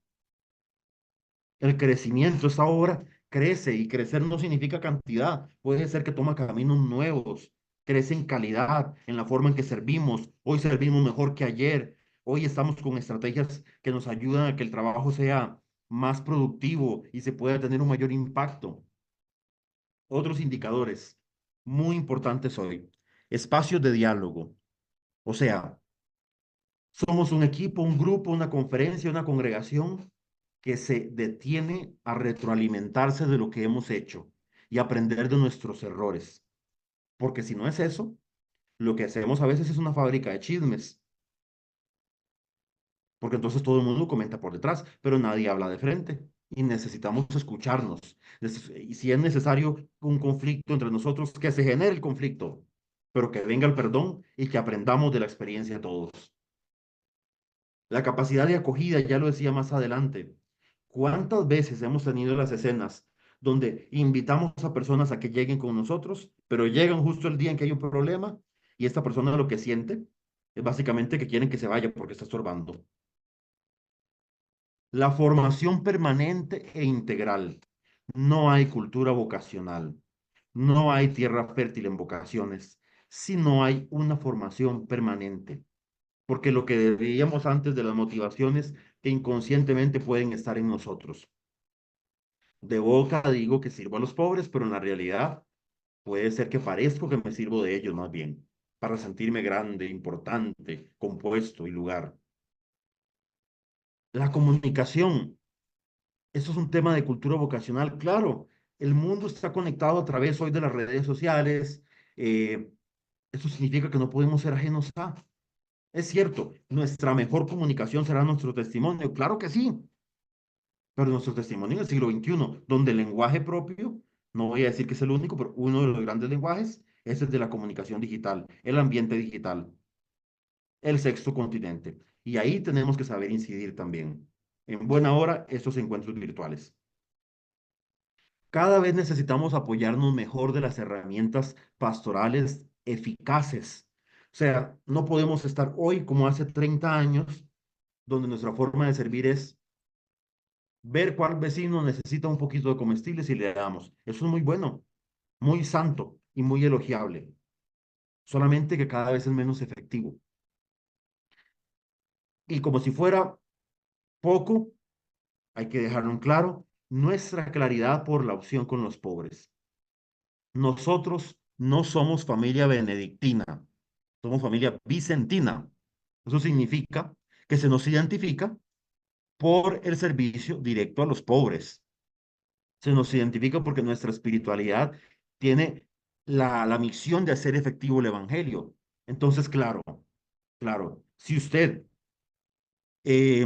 El crecimiento, esta obra crece y crecer no significa cantidad, puede ser que toma caminos nuevos, crece en calidad, en la forma en que servimos. Hoy servimos mejor que ayer. Hoy estamos con estrategias que nos ayudan a que el trabajo sea más productivo y se pueda tener un mayor impacto. Otros indicadores muy importantes hoy. Espacios de diálogo. O sea, somos un equipo, un grupo, una conferencia, una congregación que se detiene a retroalimentarse de lo que hemos hecho y aprender de nuestros errores. Porque si no es eso, lo que hacemos a veces es una fábrica de chismes, porque entonces todo el mundo comenta por detrás, pero nadie habla de frente. Y necesitamos escucharnos. Y si es necesario un conflicto entre nosotros, que se genere el conflicto, pero que venga el perdón y que aprendamos de la experiencia de todos. La capacidad de acogida, ya lo decía más adelante. ¿Cuántas veces hemos tenido las escenas donde invitamos a personas a que lleguen con nosotros, pero llegan justo el día en que hay un problema y esta persona lo que siente es básicamente que quieren que se vaya porque está estorbando? La formación permanente e integral. No hay cultura vocacional, no hay tierra fértil en vocaciones, si no hay una formación permanente. Porque lo que veíamos antes de las motivaciones que inconscientemente pueden estar en nosotros. De boca digo que sirvo a los pobres, pero en la realidad puede ser que parezco que me sirvo de ellos más bien, para sentirme grande, importante, compuesto y lugar. La comunicación, eso es un tema de cultura vocacional, claro. El mundo está conectado a través hoy de las redes sociales. eh, Eso significa que no podemos ser ajenos a. Es cierto, nuestra mejor comunicación será nuestro testimonio, claro que sí, pero nuestro testimonio en el siglo XXI, donde el lenguaje propio, no voy a decir que es el único, pero uno de los grandes lenguajes es el de la comunicación digital, el ambiente digital, el sexto continente. Y ahí tenemos que saber incidir también. En buena hora, estos encuentros virtuales. Cada vez necesitamos apoyarnos mejor de las herramientas pastorales eficaces. O sea, no podemos estar hoy como hace 30 años, donde nuestra forma de servir es ver cuál vecino necesita un poquito de comestibles y le damos. Eso es muy bueno, muy santo y muy elogiable, solamente que cada vez es menos efectivo. Y como si fuera poco, hay que dejarlo en claro, nuestra claridad por la opción con los pobres. Nosotros no somos familia benedictina, somos familia vicentina. Eso significa que se nos identifica por el servicio directo a los pobres. Se nos identifica porque nuestra espiritualidad tiene la misión de hacer efectivo el evangelio. Entonces, claro, claro, si usted eh,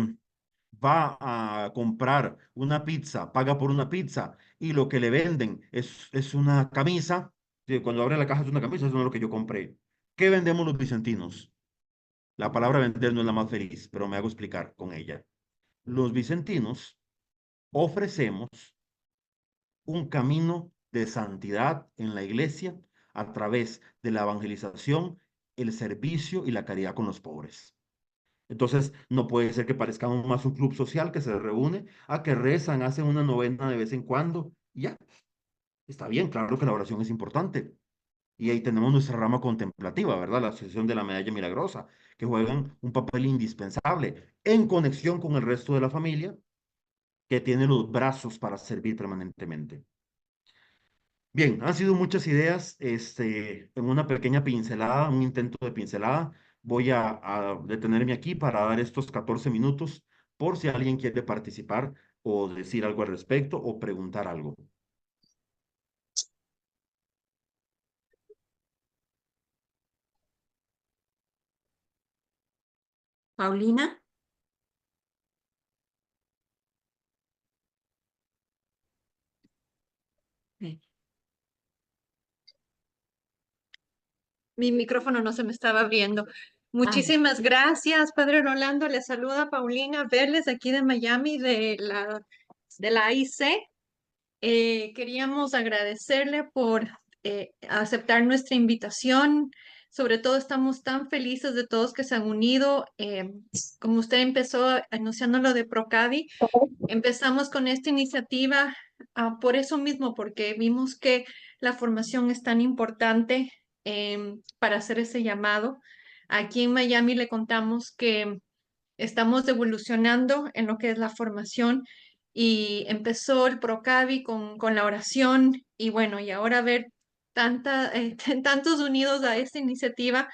va a comprar una pizza, paga por una pizza y lo que le venden es una camisa, cuando abre la caja es una camisa, eso no es lo que yo compré. ¿Qué vendemos los vicentinos? La palabra vender no es la más feliz, pero me hago explicar con ella. Los vicentinos ofrecemos un camino de santidad en la iglesia a través de la evangelización, el servicio y la caridad con los pobres. Entonces, no puede ser que parezcamos más un club social que se reúne a que rezan, hacen una novena de vez en cuando. Y ya, está bien, claro que la oración es importante. Y ahí tenemos nuestra rama contemplativa, ¿verdad? La Asociación de la Medalla Milagrosa, que juegan un papel indispensable en conexión con el resto de la familia que tiene los brazos para servir permanentemente. Bien, han sido muchas ideas, en una pequeña pincelada, un intento de pincelada. Voy a detenerme aquí para dar estos 14 minutos por si alguien quiere participar o decir algo al respecto o preguntar algo. Paulina. Eh, Mi micrófono no se me estaba abriendo. Ah, Muchísimas gracias, Padre Rolando. Les saluda Paulina Verles de aquí de Miami, de la AIC. Queríamos agradecerle por aceptar nuestra invitación. Sobre todo estamos tan felices de todos que se han unido. Como usted empezó anunciando lo de Procadi, empezamos con esta iniciativa por eso mismo, porque vimos que la formación es tan importante para hacer ese llamado. Aquí en Miami le contamos que estamos evolucionando en lo que es la formación y empezó el Procavi con la oración y bueno, y ahora ver tantos unidos a esta iniciativa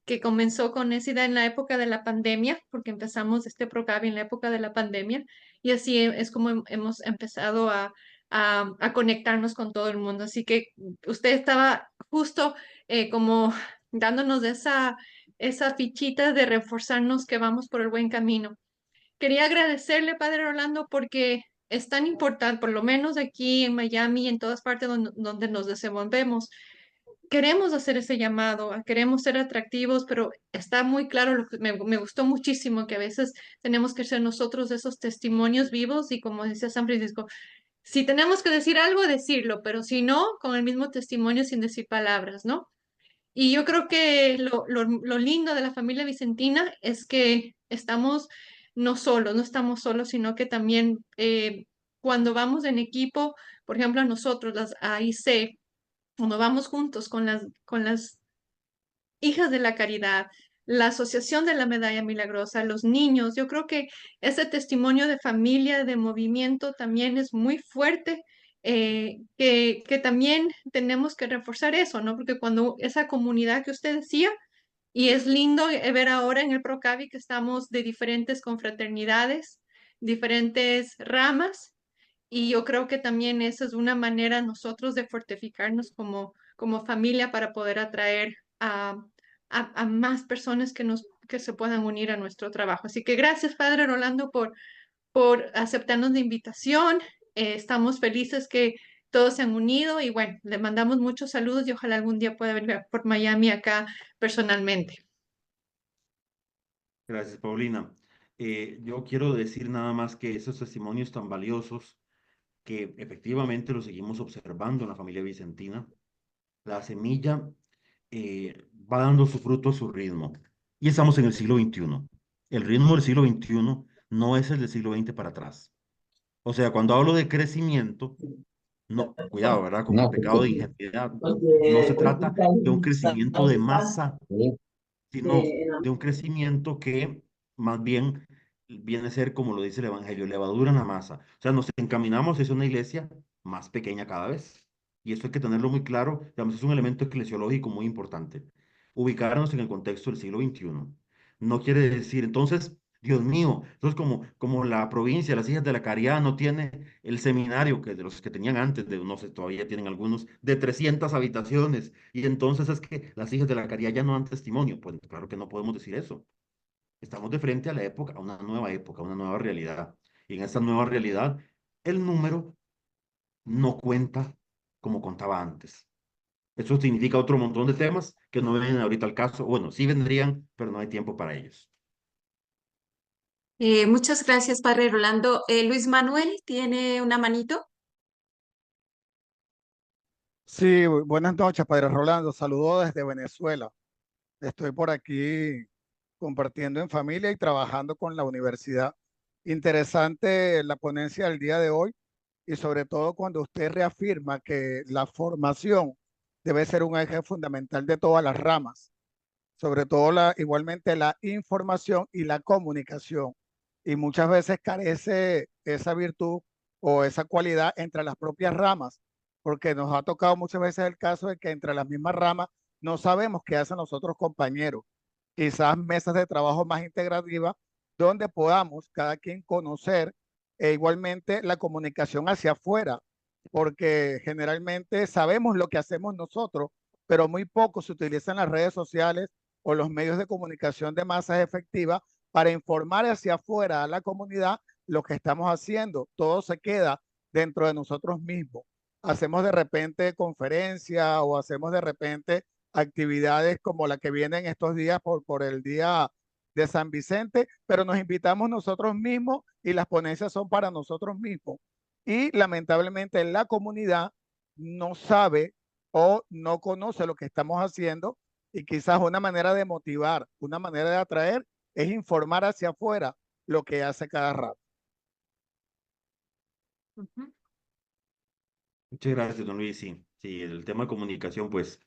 que comenzó con esa idea en la época de la pandemia, porque empezamos este Procavi en la época de la pandemia y así es como hemos empezado a conectarnos con todo el mundo. Así que usted estaba justo como dándonos esa fichita de reforzarnos que vamos por el buen camino. Quería agradecerle, Padre Orlando, porque es tan importante, por lo menos aquí en Miami y en todas partes donde nos desenvolvemos. Queremos hacer ese llamado, queremos ser atractivos, pero está muy claro, me gustó muchísimo que a veces tenemos que ser nosotros esos testimonios vivos y como decía San Francisco, si tenemos que decir algo, decirlo, pero si no, con el mismo testimonio sin decir palabras, ¿no? Y yo creo que lo lindo de la familia Vicentina es que estamos no solos, no estamos solos, sino que también cuando vamos en equipo, por ejemplo, a nosotros, las AIC, cuando vamos juntos con las Hijas de la Caridad, la Asociación de la Medalla Milagrosa, los niños. Yo creo que ese testimonio de familia, de movimiento también es muy fuerte, que también tenemos que reforzar eso, ¿no? Porque cuando esa comunidad que usted decía, y es lindo ver ahora en el Procavi que estamos de diferentes confraternidades, diferentes ramas, y yo creo que también esa es una manera nosotros de fortificarnos como familia para poder atraer a más personas que se puedan unir a nuestro trabajo. Así que gracias, Padre Rolando, por aceptarnos la invitación. Estamos felices que todos se han unido y bueno, le mandamos muchos saludos y ojalá algún día pueda venir por Miami acá personalmente. Gracias, Paulina. Yo quiero decir nada más que esos testimonios tan valiosos que efectivamente los seguimos observando en la familia Vicentina, la semilla va dando su fruto a su ritmo. Y estamos en el siglo XXI. El ritmo del siglo XXI no es el del siglo XX para atrás. O sea, cuando hablo de crecimiento, no, cuidado, ¿verdad? Con el No, pecado de ingenuidad. No se trata de un crecimiento de masa, sino de un crecimiento que más bien viene a ser, como lo dice el Evangelio, levadura en la masa. O sea, nos encaminamos hacia una iglesia más pequeña cada vez. Y eso hay que tenerlo muy claro, digamos, es un elemento eclesiológico muy importante. Ubicarnos en el contexto del siglo XXI. No quiere decir, entonces, Dios mío, entonces como la provincia, las Hijas de la Caridad no tiene el seminario que de los que tenían antes, de no sé, todavía tienen algunos, de 300 habitaciones, y entonces es que las Hijas de la Caridad ya no dan testimonio. Pues claro que no podemos decir eso. Estamos de frente a la época, a una nueva realidad. Y en esta nueva realidad, el número no cuenta como contaba antes. Eso significa otro montón de temas que no vienen ahorita al caso. Bueno, sí vendrían, pero no hay tiempo para ellos. Muchas gracias, Padre Rolando. Luis Manuel, ¿tiene una manito? Sí, buenas noches, Padre Rolando. Saludos desde Venezuela. Estoy por aquí compartiendo en familia y trabajando con la universidad. Interesante la ponencia del día de hoy y sobre todo cuando usted reafirma que la formación debe ser un eje fundamental de todas las ramas, sobre todo igualmente la información y la comunicación. Y muchas veces carece esa virtud o esa cualidad entre las propias ramas, porque nos ha tocado muchas veces el caso de que entre las mismas ramas no sabemos qué hacen los otros compañeros. Quizás mesas de trabajo más integrativas donde podamos cada quien conocer e igualmente la comunicación hacia afuera, porque generalmente sabemos lo que hacemos nosotros, pero muy poco se utilizan las redes sociales o los medios de comunicación de masas efectiva para informar hacia afuera a la comunidad lo que estamos haciendo. Todo se queda dentro de nosotros mismos. Hacemos de repente conferencias o hacemos de repente actividades como la que vienen estos días por el día de San Vicente, pero nos invitamos nosotros mismos y las ponencias son para nosotros mismos. Y lamentablemente la comunidad no sabe o no conoce lo que estamos haciendo y quizás una manera de motivar, una manera de atraer es informar hacia afuera lo que hace cada rato. Ujú. Muchas gracias, don Luis. Sí, sí, el tema de comunicación, pues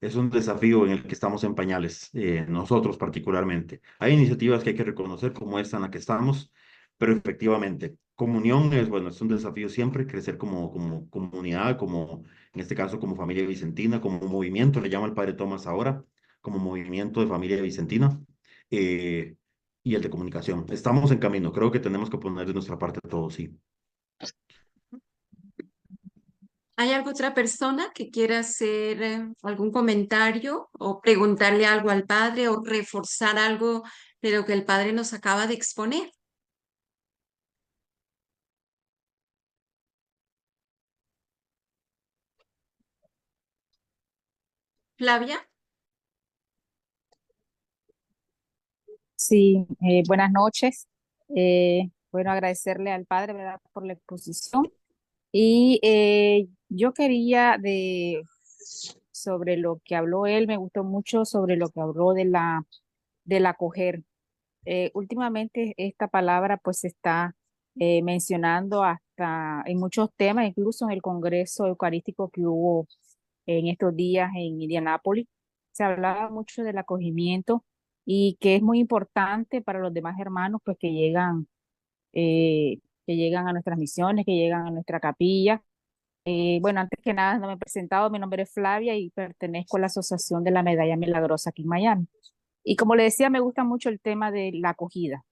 es un desafío en el que estamos en pañales, nosotros particularmente. Hay iniciativas que hay que reconocer como esta en la que estamos, pero efectivamente, comunión es, bueno, es un desafío siempre, crecer como comunidad, como en este caso como familia vicentina, como movimiento, le llama el padre Tomás ahora, como movimiento de familia vicentina, eh, y el de comunicación. Estamos en camino, creo que tenemos que poner de nuestra parte todo, sí. ¿Hay alguna otra persona que quiera hacer algún comentario o preguntarle algo al padre o reforzar algo de lo que el padre nos acaba de exponer? Flavia. Sí, buenas noches. Bueno, agradecerle al padre, ¿verdad?, por la exposición. Y yo quería sobre lo que habló él, me gustó mucho sobre lo que habló del acoger. Últimamente esta palabra pues se está mencionando hasta en muchos temas, incluso en el Congreso Eucarístico que hubo en estos días en Indianápolis. Se hablaba mucho del acogimiento y que es muy importante para los demás hermanos pues que llegan a nuestras misiones, que llegan a nuestra capilla. Bueno, antes que nada no me he presentado, mi nombre es Flavia y pertenezco a la Asociación de la Medalla Milagrosa aquí en Miami. Y como le decía, me gusta mucho el tema de la acogida,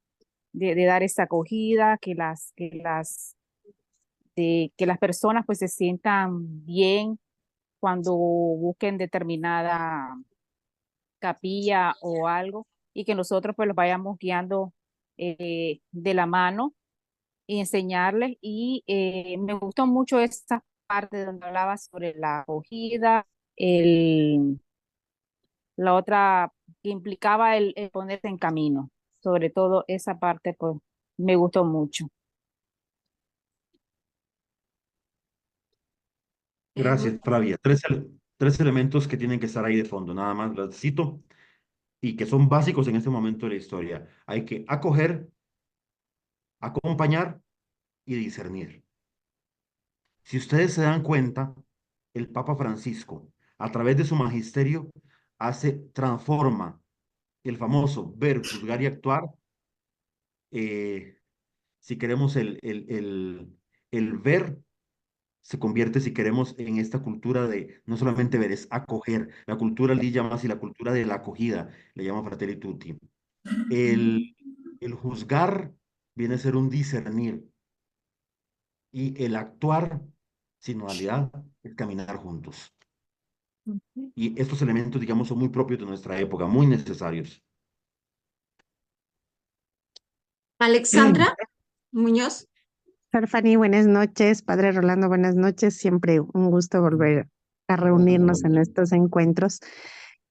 de dar esa acogida, que las personas pues se sientan bien cuando busquen determinada capilla o algo y que nosotros pues los vayamos guiando de la mano y enseñarles. Y me gustó mucho esa parte donde hablaba sobre la acogida, la otra que implicaba el ponerse en camino. Sobre todo esa parte pues me gustó mucho. Gracias, Flavia. Tres elementos que tienen que estar ahí de fondo, nada más los cito y que son básicos en este momento de la historia. Hay que acoger, acompañar y discernir. Si ustedes se dan cuenta, el Papa Francisco, a través de su magisterio, transforma el famoso ver, juzgar y actuar, eh, si queremos el ver se convierte, si queremos, en esta cultura de no solamente ver, es acoger. La cultura le llama así, la cultura de la acogida, le llama Fratelli Tutti. El juzgar viene a ser un discernir y el actuar sin modalidad es caminar juntos. Y estos elementos, digamos, son muy propios de nuestra época, muy necesarios. Alexandra Muñoz. Fanny, buenas noches. Padre Rolando, buenas noches. Siempre un gusto volver a reunirnos en estos encuentros.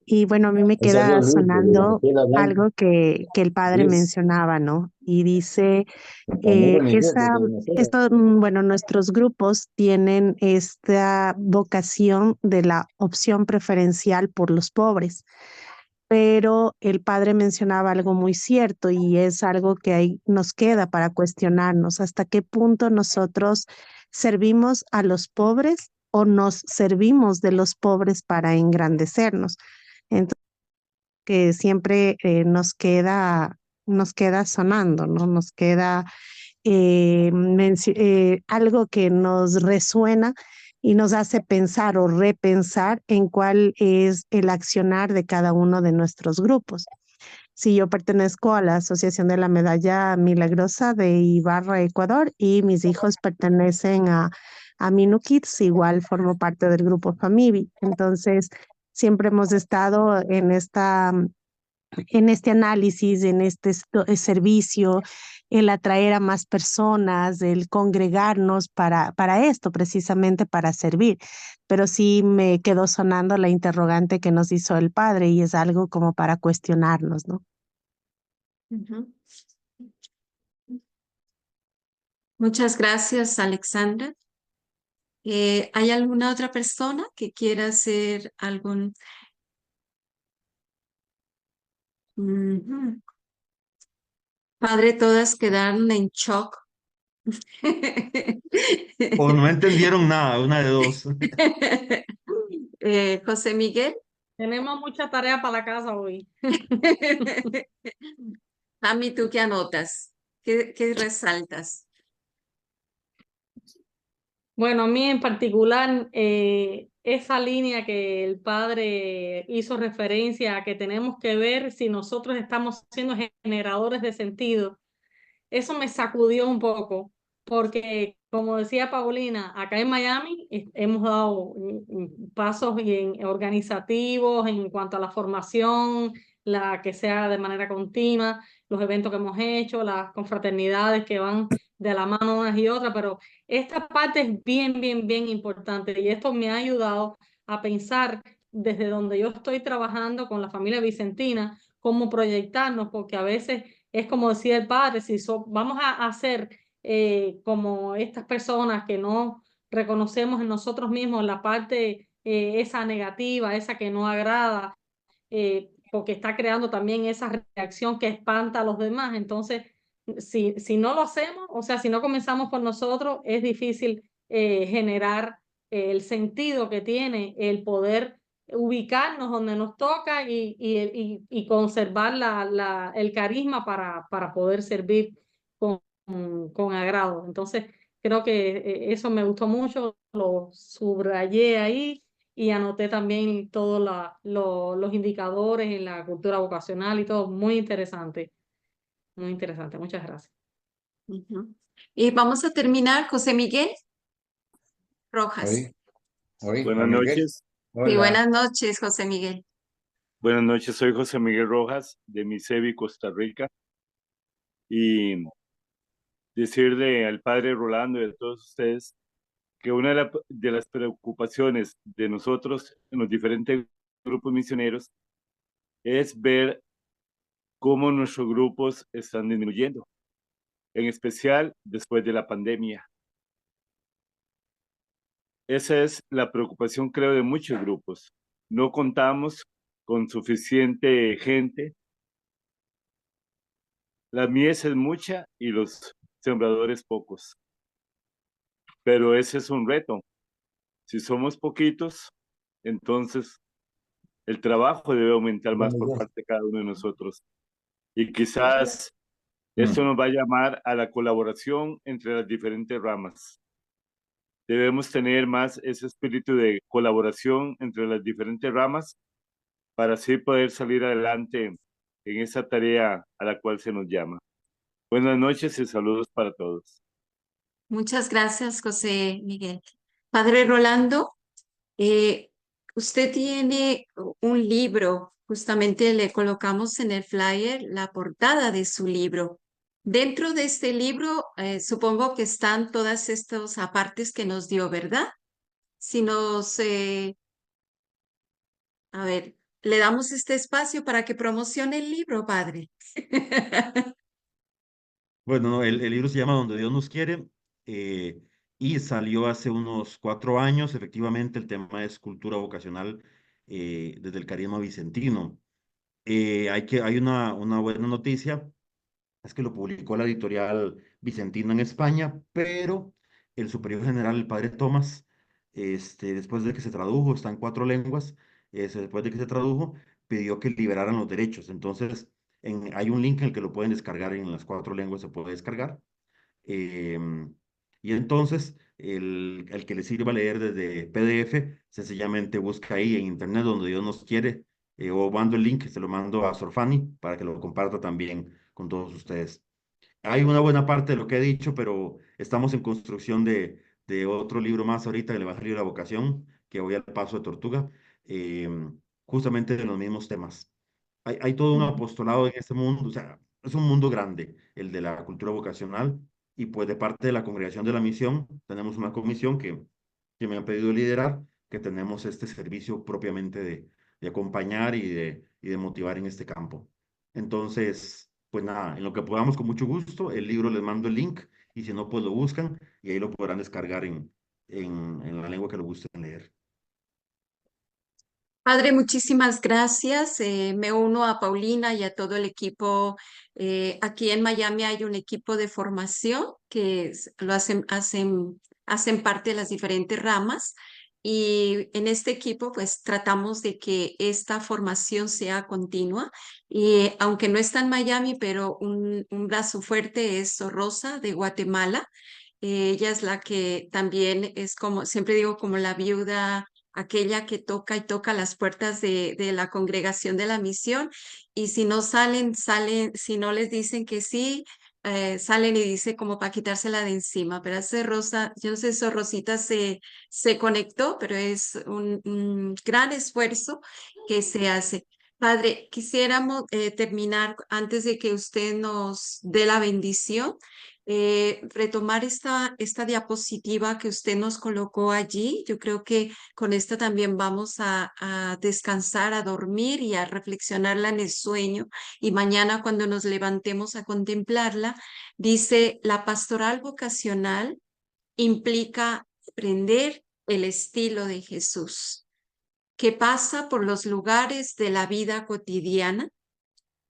Y bueno, a mí me queda sonando algo que el padre mencionaba, ¿no? Y dice, bueno, nuestros grupos tienen esta vocación de la opción preferencial por los pobres, pero el padre mencionaba algo muy cierto y es algo que ahí nos queda para cuestionarnos hasta qué punto nosotros servimos a los pobres o nos servimos de los pobres para engrandecernos. Entonces, que siempre nos queda sonando, ¿no? Nos queda algo que nos resuena y nos hace pensar o repensar en cuál es el accionar de cada uno de nuestros grupos. Si yo pertenezco a la Asociación de la Medalla Milagrosa de Ibarra, Ecuador, y mis hijos pertenecen a Minu Kids, igual formo parte del grupo Famibi. Entonces, siempre hemos estado en este análisis, en este servicio, el atraer a más personas, el congregarnos para esto, precisamente para servir. Pero sí me quedó sonando la interrogante que nos hizo el padre y es algo como para cuestionarnos, ¿no? Muchas gracias, Alexandra. ¿Hay alguna otra persona que quiera hacer algún... Padre, todas quedaron en shock. O no entendieron nada, una de dos. José Miguel. Tenemos mucha tarea para la casa hoy. Mami, ¿tú qué anotas? ¿Qué resaltas? Bueno, a mí en particular, esa línea que el padre hizo referencia a que tenemos que ver si nosotros estamos siendo generadores de sentido, eso me sacudió un poco, porque como decía Paulina, acá en Miami hemos dado pasos organizativos en cuanto a la formación, la que sea de manera continua, los eventos que hemos hecho, las confraternidades que van de la mano unas y otras, pero esta parte es bien, bien, bien importante y esto me ha ayudado a pensar desde donde yo estoy trabajando con la familia Vicentina, cómo proyectarnos, porque a veces es como decía el padre, si vamos a hacer como estas personas que no reconocemos en nosotros mismos la parte esa negativa, esa que no agrada, porque está creando también esa reacción que espanta a los demás. Entonces, si no lo hacemos, o sea, si no comenzamos por nosotros, es difícil generar el sentido que tiene el poder ubicarnos donde nos toca y conservar el carisma para poder servir con agrado. Entonces, creo que eso me gustó mucho, lo subrayé ahí y anoté también todos los indicadores en la cultura vocacional y todo. Muy interesante, muy interesante. Muchas gracias. Ujú. Y vamos a terminar, José Miguel Rojas. Buenas Juan Miguel. noches. Y Hola. buenas noches, José Miguel. Buenas noches, soy José Miguel Rojas de Misevi, Costa Rica. Y decirle al padre Rolando y a todos ustedes que una de las preocupaciones de nosotros en los diferentes grupos misioneros es ver cómo nuestros grupos están disminuyendo, en especial después de la pandemia. Esa es la preocupación, creo, de muchos grupos. No contamos con suficiente gente. La mies es mucha y los sembradores pocos. Pero ese es un reto. Si somos poquitos, entonces el trabajo debe aumentar más por parte de cada uno de nosotros. Y quizás esto nos va a llamar a la colaboración entre las diferentes ramas. Debemos tener más ese espíritu de colaboración entre las diferentes ramas para así poder salir adelante en esa tarea a la cual se nos llama. Buenas noches y saludos para todos. Muchas gracias, José Miguel. Padre Rolando, usted tiene un libro, justamente le colocamos en el flyer la portada de su libro. Dentro de este libro, supongo que están todas estos apartes que nos dio, ¿verdad? Si nos, a ver, le damos este espacio para que promocione el libro, padre. Bueno, no, el libro se llama Donde Dios nos quiere eh, y salió hace unos 4 años. Efectivamente, el tema es cultura vocacional desde el carisma vicentino. Hay una buena noticia, es que lo publicó la editorial Vicentina en España, pero el superior general, el padre Tomás, después de que se tradujo, está en 4 lenguas, después de que se tradujo, pidió que liberaran los derechos. Entonces, hay un link en el que lo pueden descargar en las 4 lenguas, se puede descargar. Y entonces, el que le sirva leer desde PDF, sencillamente busca ahí en internet donde Dios nos quiere, o mando el link, se lo mando a Sorfani para que lo comparta también con todos ustedes. Hay una buena parte de lo que he dicho, pero estamos en construcción de otro libro más ahorita, el Evangelio de la Vocación, que voy al paso de tortuga, justamente de los mismos temas. Hay todo un apostolado en este mundo, o sea, es un mundo grande, el de la cultura vocacional, y pues de parte de la Congregación de la Misión, tenemos una comisión que me ha pedido liderar, que tenemos este servicio propiamente de acompañar y de motivar en este campo. Entonces, pues nada, en lo que podamos, con mucho gusto, el libro les mando el link, y si no, pues lo buscan, y ahí lo podrán descargar en la lengua que lo gusten leer. Padre, muchísimas gracias. Me uno a Paulina y a todo el equipo. Aquí en Miami hay un equipo de formación que lo hacen parte de las diferentes ramas. Y en este equipo, pues tratamos de que esta formación sea continua. Y aunque no está en Miami, pero un brazo fuerte es Rosa de Guatemala. Ella es la que también es como, siempre digo, como la viuda, aquella que toca y toca las puertas de la congregación de la misión. Y si no salen, si no les dicen que sí, salen y dice como para quitársela de encima. Pero hace Rosa, yo no sé si Rosita se conectó, pero es un gran esfuerzo que se hace. Padre, quisiéramos terminar antes de que usted nos dé la bendición, retomar esta diapositiva que usted nos colocó allí. Yo creo que con esta también vamos a descansar, a dormir y a reflexionarla en el sueño. Y mañana cuando nos levantemos a contemplarla, dice, la pastoral vocacional implica aprender el estilo de Jesús, que pasa por los lugares de la vida cotidiana,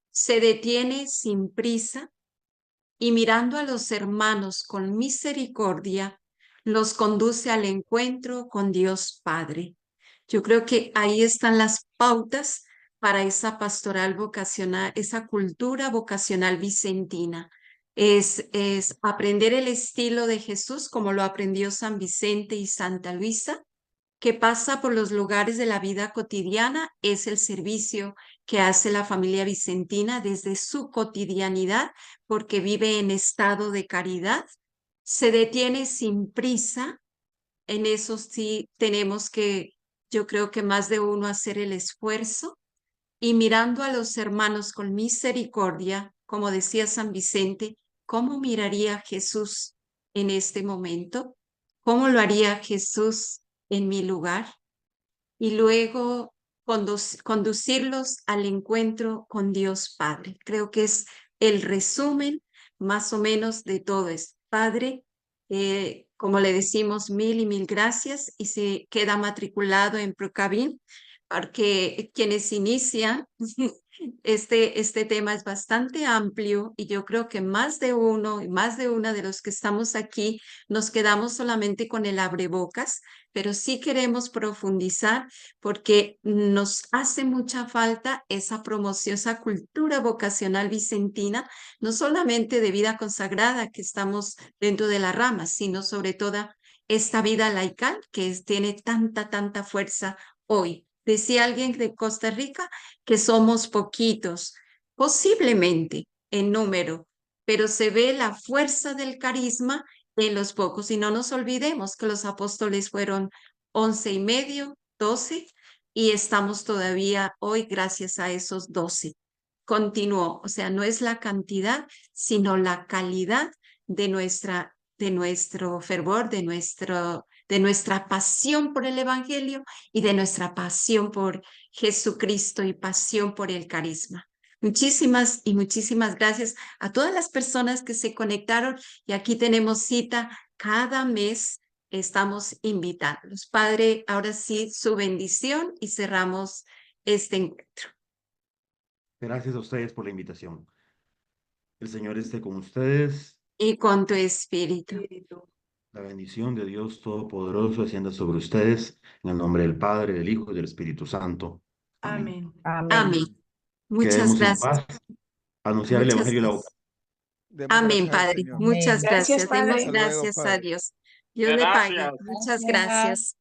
se detiene sin prisa y mirando a los hermanos con misericordia, los conduce al encuentro con Dios Padre. Yo creo que ahí están las pautas para esa pastoral vocacional, esa cultura vocacional vicentina. Es aprender el estilo de Jesús como lo aprendió San Vicente y Santa Luisa, que pasa por los lugares de la vida cotidiana, es el servicio que hace la familia vicentina desde su cotidianidad, porque vive en estado de caridad, se detiene sin prisa. En eso sí tenemos que, yo creo que más de uno hacer el esfuerzo, y mirando a los hermanos con misericordia, como decía San Vicente, ¿cómo miraría Jesús en este momento? ¿Cómo lo haría Jesús en mi lugar? Y luego conducirlos al encuentro con Dios Padre. Creo que es el resumen más o menos de todo esto. Padre, como le decimos, mil y mil gracias, y se queda matriculado en Procavin, porque quienes inician este tema es bastante amplio, y yo creo que más de uno y más de una de los que estamos aquí nos quedamos solamente con el abrebocas, pero sí queremos profundizar porque nos hace mucha falta esa promoción, esa cultura vocacional vicentina, no solamente de vida consagrada que estamos dentro de la rama, sino sobre todo esta vida laical que tiene tanta fuerza hoy. Decía alguien de Costa Rica que somos poquitos, posiblemente en número, pero se ve la fuerza del carisma en los pocos. Y no nos olvidemos que los apóstoles fueron 11 y medio, 12, y estamos todavía hoy gracias a esos 12. Continuó, o sea, no es la cantidad, sino la calidad de nuestro fervor, de nuestra pasión por el Evangelio y de nuestra pasión por Jesucristo y pasión por el carisma. Muchísimas y muchísimas gracias a todas las personas que se conectaron, y aquí tenemos cita cada mes. Estamos invitándolos. Padre, ahora sí, su bendición, y cerramos este encuentro. Gracias a ustedes por la invitación. El Señor esté con ustedes. Y con tu espíritu. La bendición de Dios Todopoderoso descienda sobre ustedes, en el nombre del Padre, del Hijo y del Espíritu Santo. Amén. Amén. Muchas Quedemos en gracias. paz. Anunciar el Muchas Evangelio de la gracias. vocación. Demos Amén, gracias al Padre. Señor. Muchas Amén. gracias. Demos Hasta luego, gracias a Padre. Dios. Dios le pague. Gracias. Muchas gracias. Gracias.